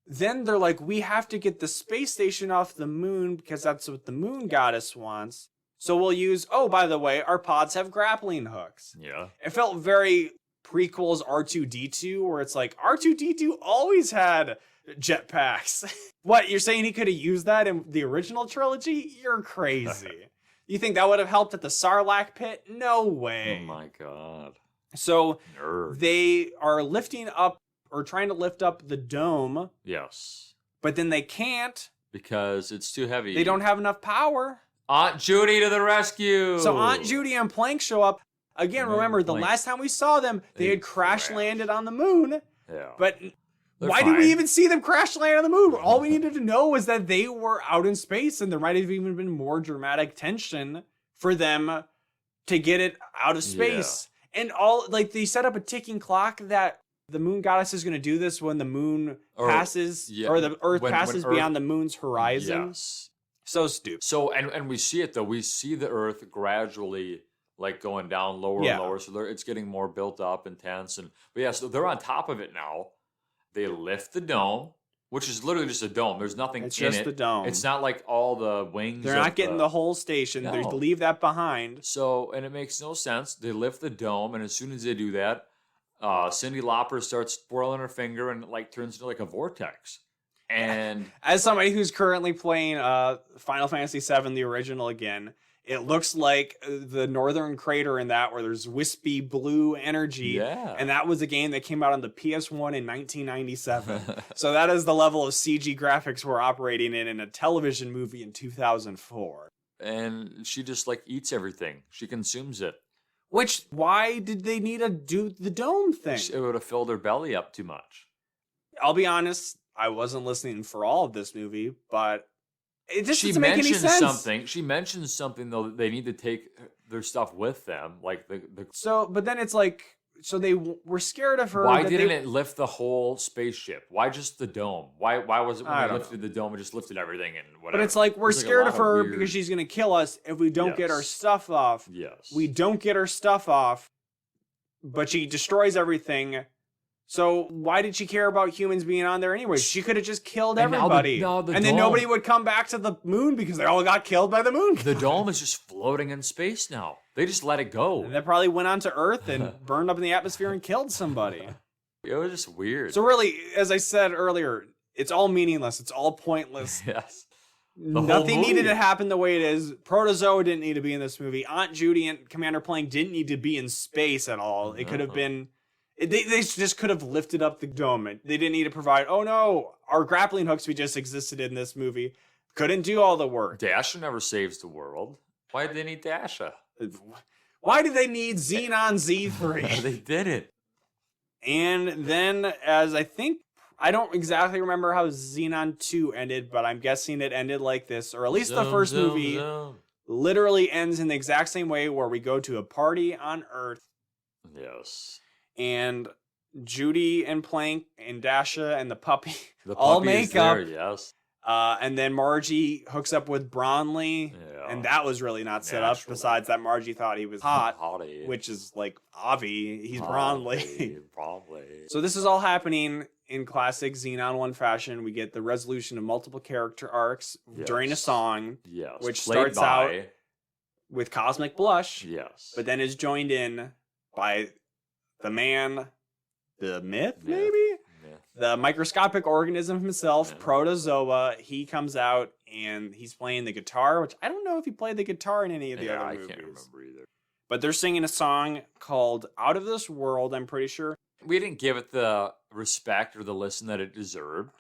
Then they're like, we have to get the space station off the moon because that's what the moon goddess wants. So we'll use, by the way, our pods have grappling hooks. Yeah. It felt very prequels R2-D2, where it's like, R2-D2 always had jetpacks. What, you're saying he could have used that in the original trilogy? You're crazy. You think that would have helped at the Sarlacc pit? No way. Oh my god. So Nerd. They are lifting up or trying to lift up the dome. Yes. But then they can't. Because it's too heavy. They don't have enough power. Aunt Judy to the rescue. So Aunt Judy and Plank show up. Again, remember, the last time we saw them, they had crash landed on the moon. Yeah. But Why did we even see them crash land on the moon? All we needed to know was that they were out in space, and there might have even been more dramatic tension for them to get it out of space. Yeah. And all, like, they set up a ticking clock that the moon goddess is going to do this when the moon passes, or the Earth passes beyond the moon's horizon. Yes. So stupid. So, and we see it, though. We see the Earth gradually, like, going down lower and lower. So it's getting more built up and tense. But yeah, so they're on top of it now. They lift the dome, which is literally just a dome. There's nothing in it. It's just the dome. It's not like all the wings. They're not getting the whole station. No. They leave that behind. So, and it makes no sense. They lift the dome, and as soon as they do that, Cyndi Lauper starts twirling her finger, and it like turns into like a vortex. And as somebody who's currently playing Final Fantasy VII, the original again, it looks like the northern crater in that, where there's wispy blue energy. Yeah. And that was a game that came out on the PS1 in 1997. So that is the level of CG graphics we're operating in a television movie in 2004. And she just like eats everything. She consumes it. Why did they need to do the dome thing? It would have filled her belly up too much. I'll be honest, I wasn't listening for all of this movie, but it just doesn't make any sense. She mentions something, though, that they need to take their stuff with them. Like So, but then it's like, so they were scared of her. Why didn't it lift the whole spaceship? Why just the dome? Why was it when they lifted the dome and just lifted everything and whatever? But it's like, we're scared of her because she's going to kill us if we don't get our stuff off. Yes. We don't get our stuff off, but she destroys everything. So why did she care about humans being on there anyway? She could have just killed everybody. Then nobody would come back to the moon because they all got killed by the moon. The dome is just floating in space now. They just let it go. And they probably went onto Earth and burned up in the atmosphere and killed somebody. It was just weird. So really, as I said earlier, it's all meaningless. It's all pointless. Yes. Nothing needed to happen the way it is. Protozoa didn't need to be in this movie. Aunt Judy and Commander Plank didn't need to be in space at all. It could have been... They just could have lifted up the dome. They didn't need to provide, oh no, our grappling hooks we just existed in this movie couldn't do all the work. Dasha never saves the world. Why did they need Dasha? Why did they need Zenon Z3? They did it. And then, I don't exactly remember how Zenon 2 ended, but I'm guessing it ended like this, or at least the first movie literally ends in the exact same way, where we go to a party on Earth. Yes. And Judy and Plank and Dasha and the puppy all make up. Yes. And then Margie hooks up with Bronley. Yeah. And that was really not set up, besides that Margie thought he was hot. Which is like Avi. He's Bronley. So this is all happening in classic Zenon 1 fashion. We get the resolution of multiple character arcs during a song. Yes. Which starts out with Cosmic Blush. Yes. But then is joined in by... the man, the myth, maybe? The microscopic organism himself, Protozoa. He comes out and he's playing the guitar, which I don't know if he played the guitar in any of the other movies. I can't remember either. But they're singing a song called Out of This World, I'm pretty sure. We didn't give it the respect or the listen that it deserved.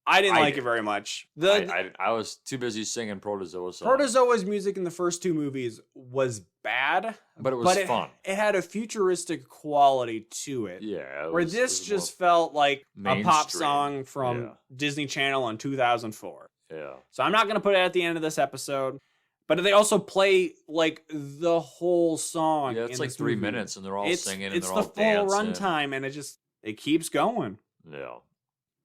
I didn't like it very much. I was too busy singing Protozoa songs. Protozoa's music in the first two movies was bad, but it was fun. It had a futuristic quality to it. Yeah. Where this just felt like a pop song from Disney Channel in 2004. Yeah. So I'm not going to put it at the end of this episode, but they also play like the whole song. Yeah, it's like 3 minutes and they're all singing and they're all dancing. It's the full runtime and it keeps going. Yeah.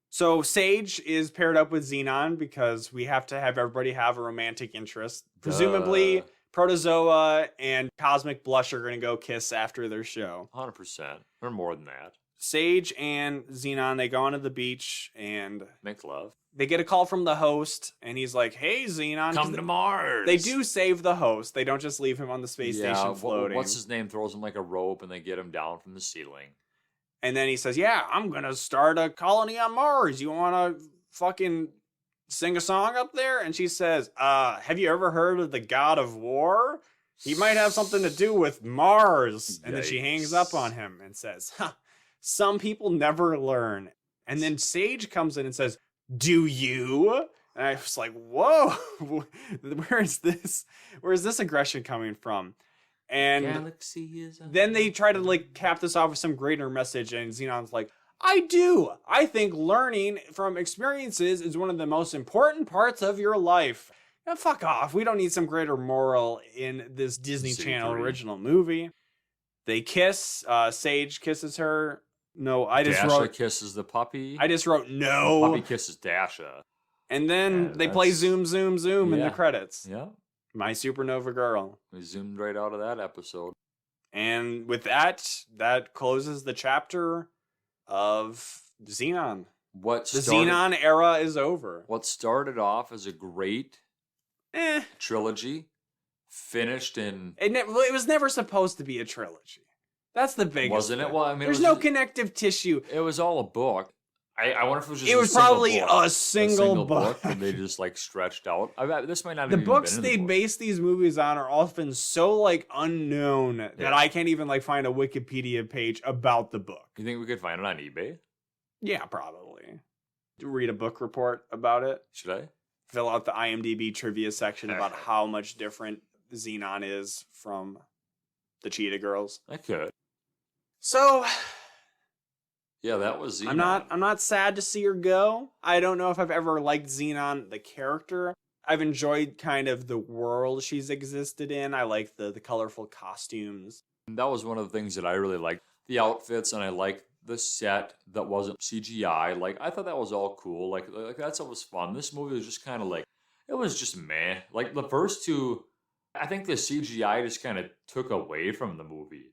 So Sage is paired up with Zenon because we have to have everybody have a romantic interest. Presumably, Protozoa and Cosmic Blush are going to go kiss after their show. 100%. Or more than that. Sage and Zenon, they go onto the beach and... make love. They get a call from the host, and he's like, hey, Zenon. Come to Mars. They do save the host. They don't just leave him on the space station floating. What's his name? Throws him like a rope, and they get him down from the ceiling. And then he says, yeah, I'm going to start a colony on Mars. You want to fucking sing a song up there? And she says, have you ever heard of the God of War? He might have something to do with Mars. And then she hangs up on him and says, some people never learn. And then Sage comes in and says, do you? And I was like, whoa, where's this aggression coming from? And then they try to like cap this off with some greater message, and Xenon's like, I do. I think learning from experiences is one of the most important parts of your life. Now, fuck off. We don't need some greater moral in this Disney Channel C3. original movie. They kiss. Sage kisses her. No, I just Dasha wrote. kisses the puppy. I just wrote The no. puppy kisses Dasha. And then they play zoom, zoom, zoom in the credits. Yeah. My Supernova Girl. We zoomed right out of that episode. And with that, that closes the chapter of Zenon. The Zenon era is over. What started off as a great trilogy finished in... It was never supposed to be a trilogy. That's the biggest Wasn't thing. it? Well, I mean, there's no connective tissue. It was all a book. I wonder if it was just it was probably a single book. And they just like stretched out. This might not the have books even they been base these movies on are often so like unknown that I can't even like find a Wikipedia page about the book. You think we could find it on eBay? Yeah, probably. Read a book report about it. Should I? Fill out the IMDb trivia section about how much different Zenon is from the Cheetah Girls. I could. So yeah, that was Zenon. I'm not sad to see her go. I don't know if I've ever liked Zenon the character. I've enjoyed kind of the world she's existed in. I like the colorful costumes. And that was one of the things that I really liked. The outfits, and I liked the set that wasn't CGI. Like, I thought that was all cool. Like that's what was fun. This movie was just kind of like, it was just meh. Like the first two, I think the CGI just kind of took away from the movie.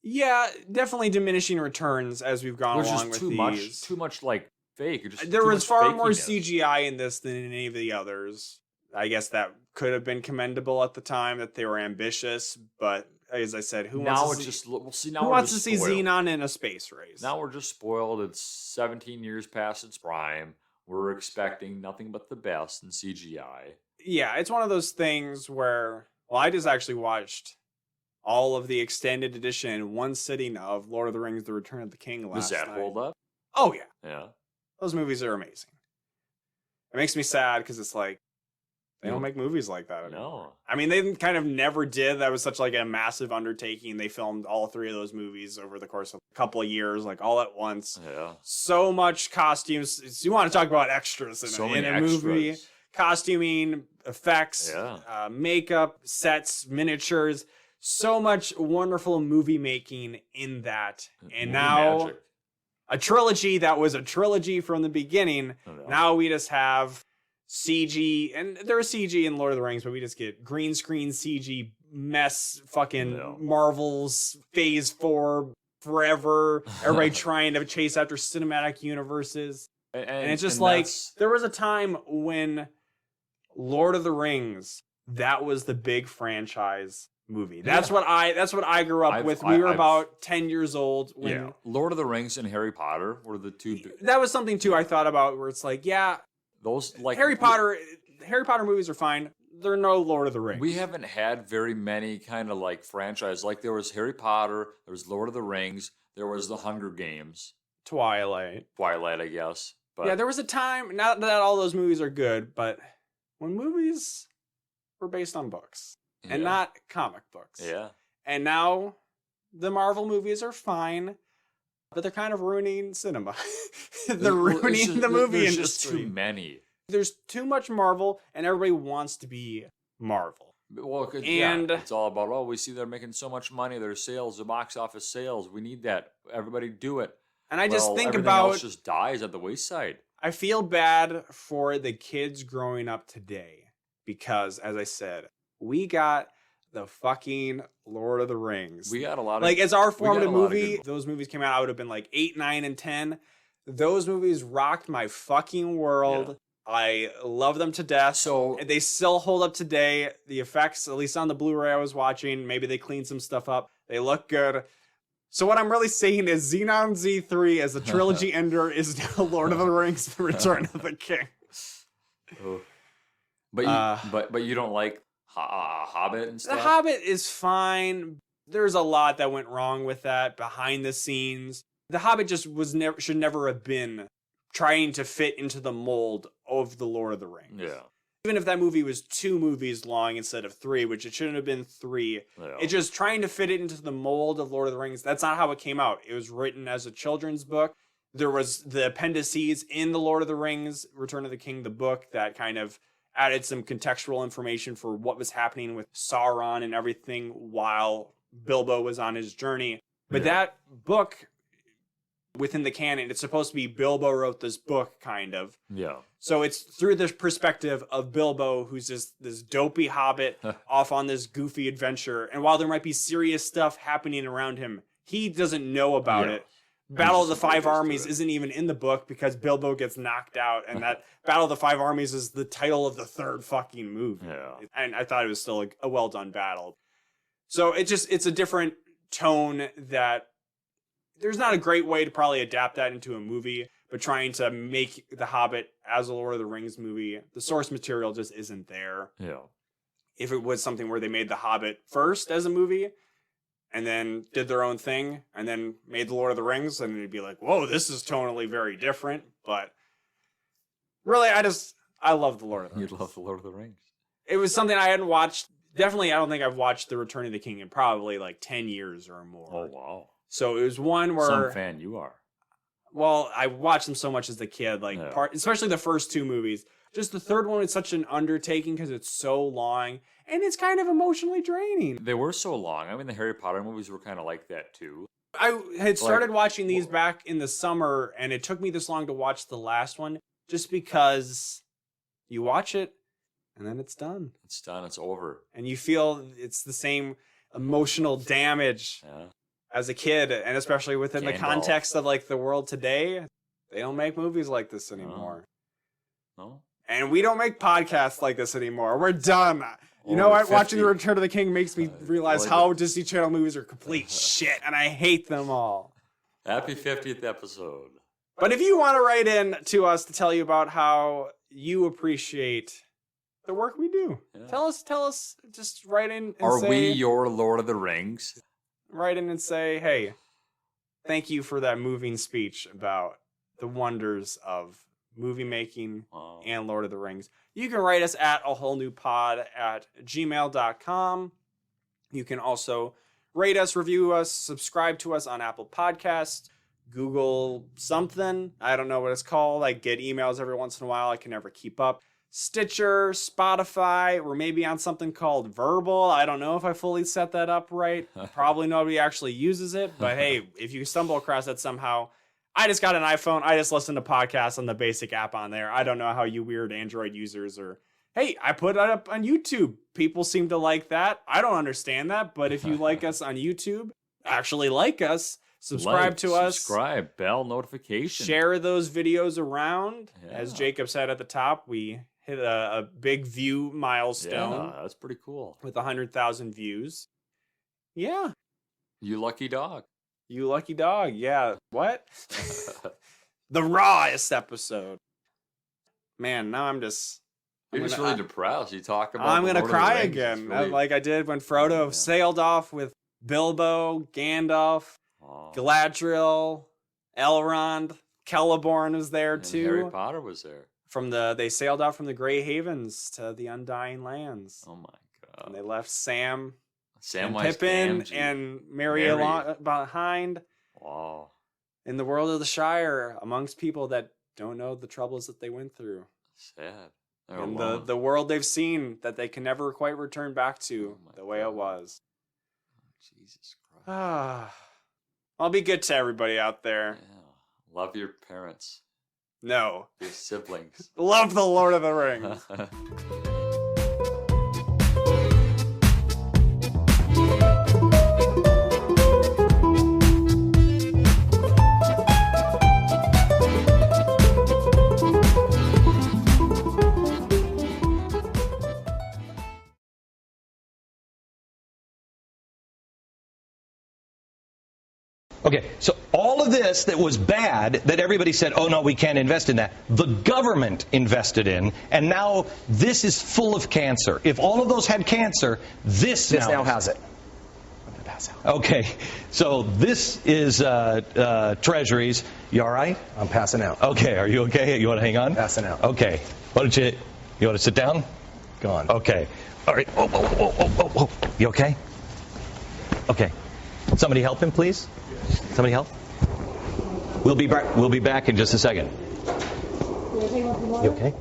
Yeah, definitely diminishing returns as we've gone along with these. Too much like fake. There was far more CGI in this than in any of the others. I guess that could have been commendable at the time that they were ambitious, but as I said, who wants to see Zenon in a space race? Now we're just spoiled. It's 17 years past its prime. We're expecting nothing but the best in CGI. Yeah, it's one of those things where, well, I just actually watched all of the extended edition in one sitting of Lord of the Rings: The Return of the King last night. Does that hold up? Oh, yeah. Yeah. Those movies are amazing. It makes me sad because it's like, they don't make movies like that anymore. No. I mean, they kind of never did. That was such like a massive undertaking. They filmed all three of those movies over the course of a couple of years, like all at once. Yeah. So much costumes. You want to talk about extras in a movie. Costuming, effects, makeup, sets, miniatures. So much wonderful movie making in that. And now magic. A trilogy that was a trilogy from the beginning. Now we just have CG, and there is CG in Lord of the Rings, but we just get green screen CG mess, fucking Marvel's Phase 4 forever. Everybody trying to chase after cinematic universes. And it's just like, there was a time when Lord of the Rings, that was the big franchise movie. That's what I grew up with. We were about 10 years old when Lord of the Rings and Harry Potter were the two. That was something too I thought about, where it's like, those like Harry Potter movies are fine. They're no Lord of the Rings. We haven't had very many kind of like franchise. Like there was Harry Potter, there was Lord of the Rings, there was the Hunger Games, Twilight, I guess. But yeah, there was a time. Not that all those movies are good, but when movies were based on books and not comic books. Yeah. And now the Marvel movies are fine, but they're kind of ruining cinema. They're ruining the movie industry. There's just too many. There's too much Marvel, and everybody wants to be Marvel. Well, it's all about, we see they're making so much money, their sales, the box office sales. We need that. Everybody do it. And I just think everything about else just dies at the wayside. I feel bad for the kids growing up today because, as I said, we got the fucking Lord of the Rings. We got a lot of... Like, as our formative movie, those movies came out, I would have been like 8, 9, and 10. Those movies rocked my fucking world. Yeah. I love them to death. So they still hold up today. The effects, at least on the Blu-ray I was watching, maybe they cleaned some stuff up. They look good. So what I'm really saying is Zenon Z3 as a trilogy ender is now Lord of the Rings: The Return of the King. But you don't like Hobbit and stuff? The Hobbit is fine. There's a lot that went wrong with that behind the scenes. The Hobbit just should never have been trying to fit into the mold of the Lord of the Rings. Yeah. Even if that movie was 2 movies long instead of 3, which it shouldn't have been 3, it's just trying to fit it into the mold of Lord of the Rings. That's not how it came out. It was written as a children's book. there was the appendices in the Lord of the Rings, Return of the King, the book, that kind of added some contextual information for what was happening with Sauron and everything while Bilbo was on his journey. But that book, within the canon, it's supposed to be Bilbo wrote this book, kind of. Yeah. So it's through the perspective of Bilbo, who's this dopey hobbit off on this goofy adventure. And while there might be serious stuff happening around him, he doesn't know about it. Battle of the Five Armies isn't even in the book because Bilbo gets knocked out, and that Battle of the Five Armies is the title of the third fucking movie. Yeah. And I thought it was still a well done battle. So it's a different tone that there's not a great way to probably adapt that into a movie, but trying to make The Hobbit as a Lord of the Rings movie, the source material just isn't there. Yeah. If it was something where they made The Hobbit first as a movie, and then did their own thing, and then made The Lord of the Rings, and it'd be like, whoa, this is tonally very different. But really, I love The Lord of the Rings. You love The Lord of the Rings. It was something I hadn't watched. Definitely, I don't think I've watched The Return of the King in probably like 10 years or more. Oh, wow. So it was one where... Some fan you are. Well, I watched them so much as a kid, especially the first two movies. Just the third one is such an undertaking because it's so long, and it's kind of emotionally draining. They were so long. I mean, the Harry Potter movies were kind of like that, too. I had started watching these back in the summer, and it took me this long to watch the last one, just because you watch it, and then it's done. It's done. It's over. And you feel it's the same emotional damage as a kid, and especially within the context of like the world today. They don't make movies like this anymore. No. And we don't make podcasts like this anymore. We're done. You know what? 50. Watching The Return of the King makes me realize how Disney Channel movies are complete shit, and I hate them all. Happy 50th episode. But if you want to write in to us to tell you about how you appreciate the work we do, tell us, just write in and say... Are we your Lord of the Rings? Write in and say, hey, thank you for that moving speech about the wonders of movie making and Lord of the Rings. You can write us at awholenewpod@gmail.com. You can also rate us, review us, subscribe to us on Apple Podcasts, Google something. I don't know what it's called. I get emails every once in a while. I can never keep up. Stitcher, Spotify, we're maybe on something called Verbal. I don't know if I fully set that up right. Probably nobody actually uses it. But hey, if you stumble across that somehow, I just got an iPhone. I just listen to podcasts on the basic app on there. I don't know how you weird Android users are. Hey, I put it up on YouTube. People seem to like that. I don't understand that. But if you like us on YouTube, actually like us, subscribe to us. Subscribe, bell notification. Share those videos around. Yeah. As Jacob said at the top, we hit a big view milestone. Yeah, that's pretty cool. With 100,000 views. Yeah. You lucky dog. You lucky dog, yeah. What? The rawest episode. Man, now I'm just... You're just really depressed. You talk about... I'm going to cry again, really... like I did when Frodo sailed off with Bilbo, Gandalf, Galadriel, Elrond, Celeborn was there too. Harry Potter was there. They sailed out from the Grey Havens to the Undying Lands. Oh my God. And they left Sam and Pippin and Merry behind. Wow. In the world of the Shire, amongst people that don't know the troubles that they went through. Sad. And the world they've seen that they can never quite return back to the way it was. Oh, Jesus Christ. I'll be good to everybody out there. Yeah. Love your parents. No. Your siblings. Love the Lord of the Rings. Okay, so all of this that was bad, that everybody said, oh no, we can't invest in that, the government invested in, and now this is full of cancer. If all of those had cancer, this now has it. I'm going to pass out. Okay, so this is Treasuries. You all right? I'm passing out. Okay, are you okay? You want to hang on? Passing out. Okay. You want to sit down? Gone. Okay. All right. Whoa. You okay? Okay. Somebody help him, please. Somebody help? We'll be back in just a second. You okay?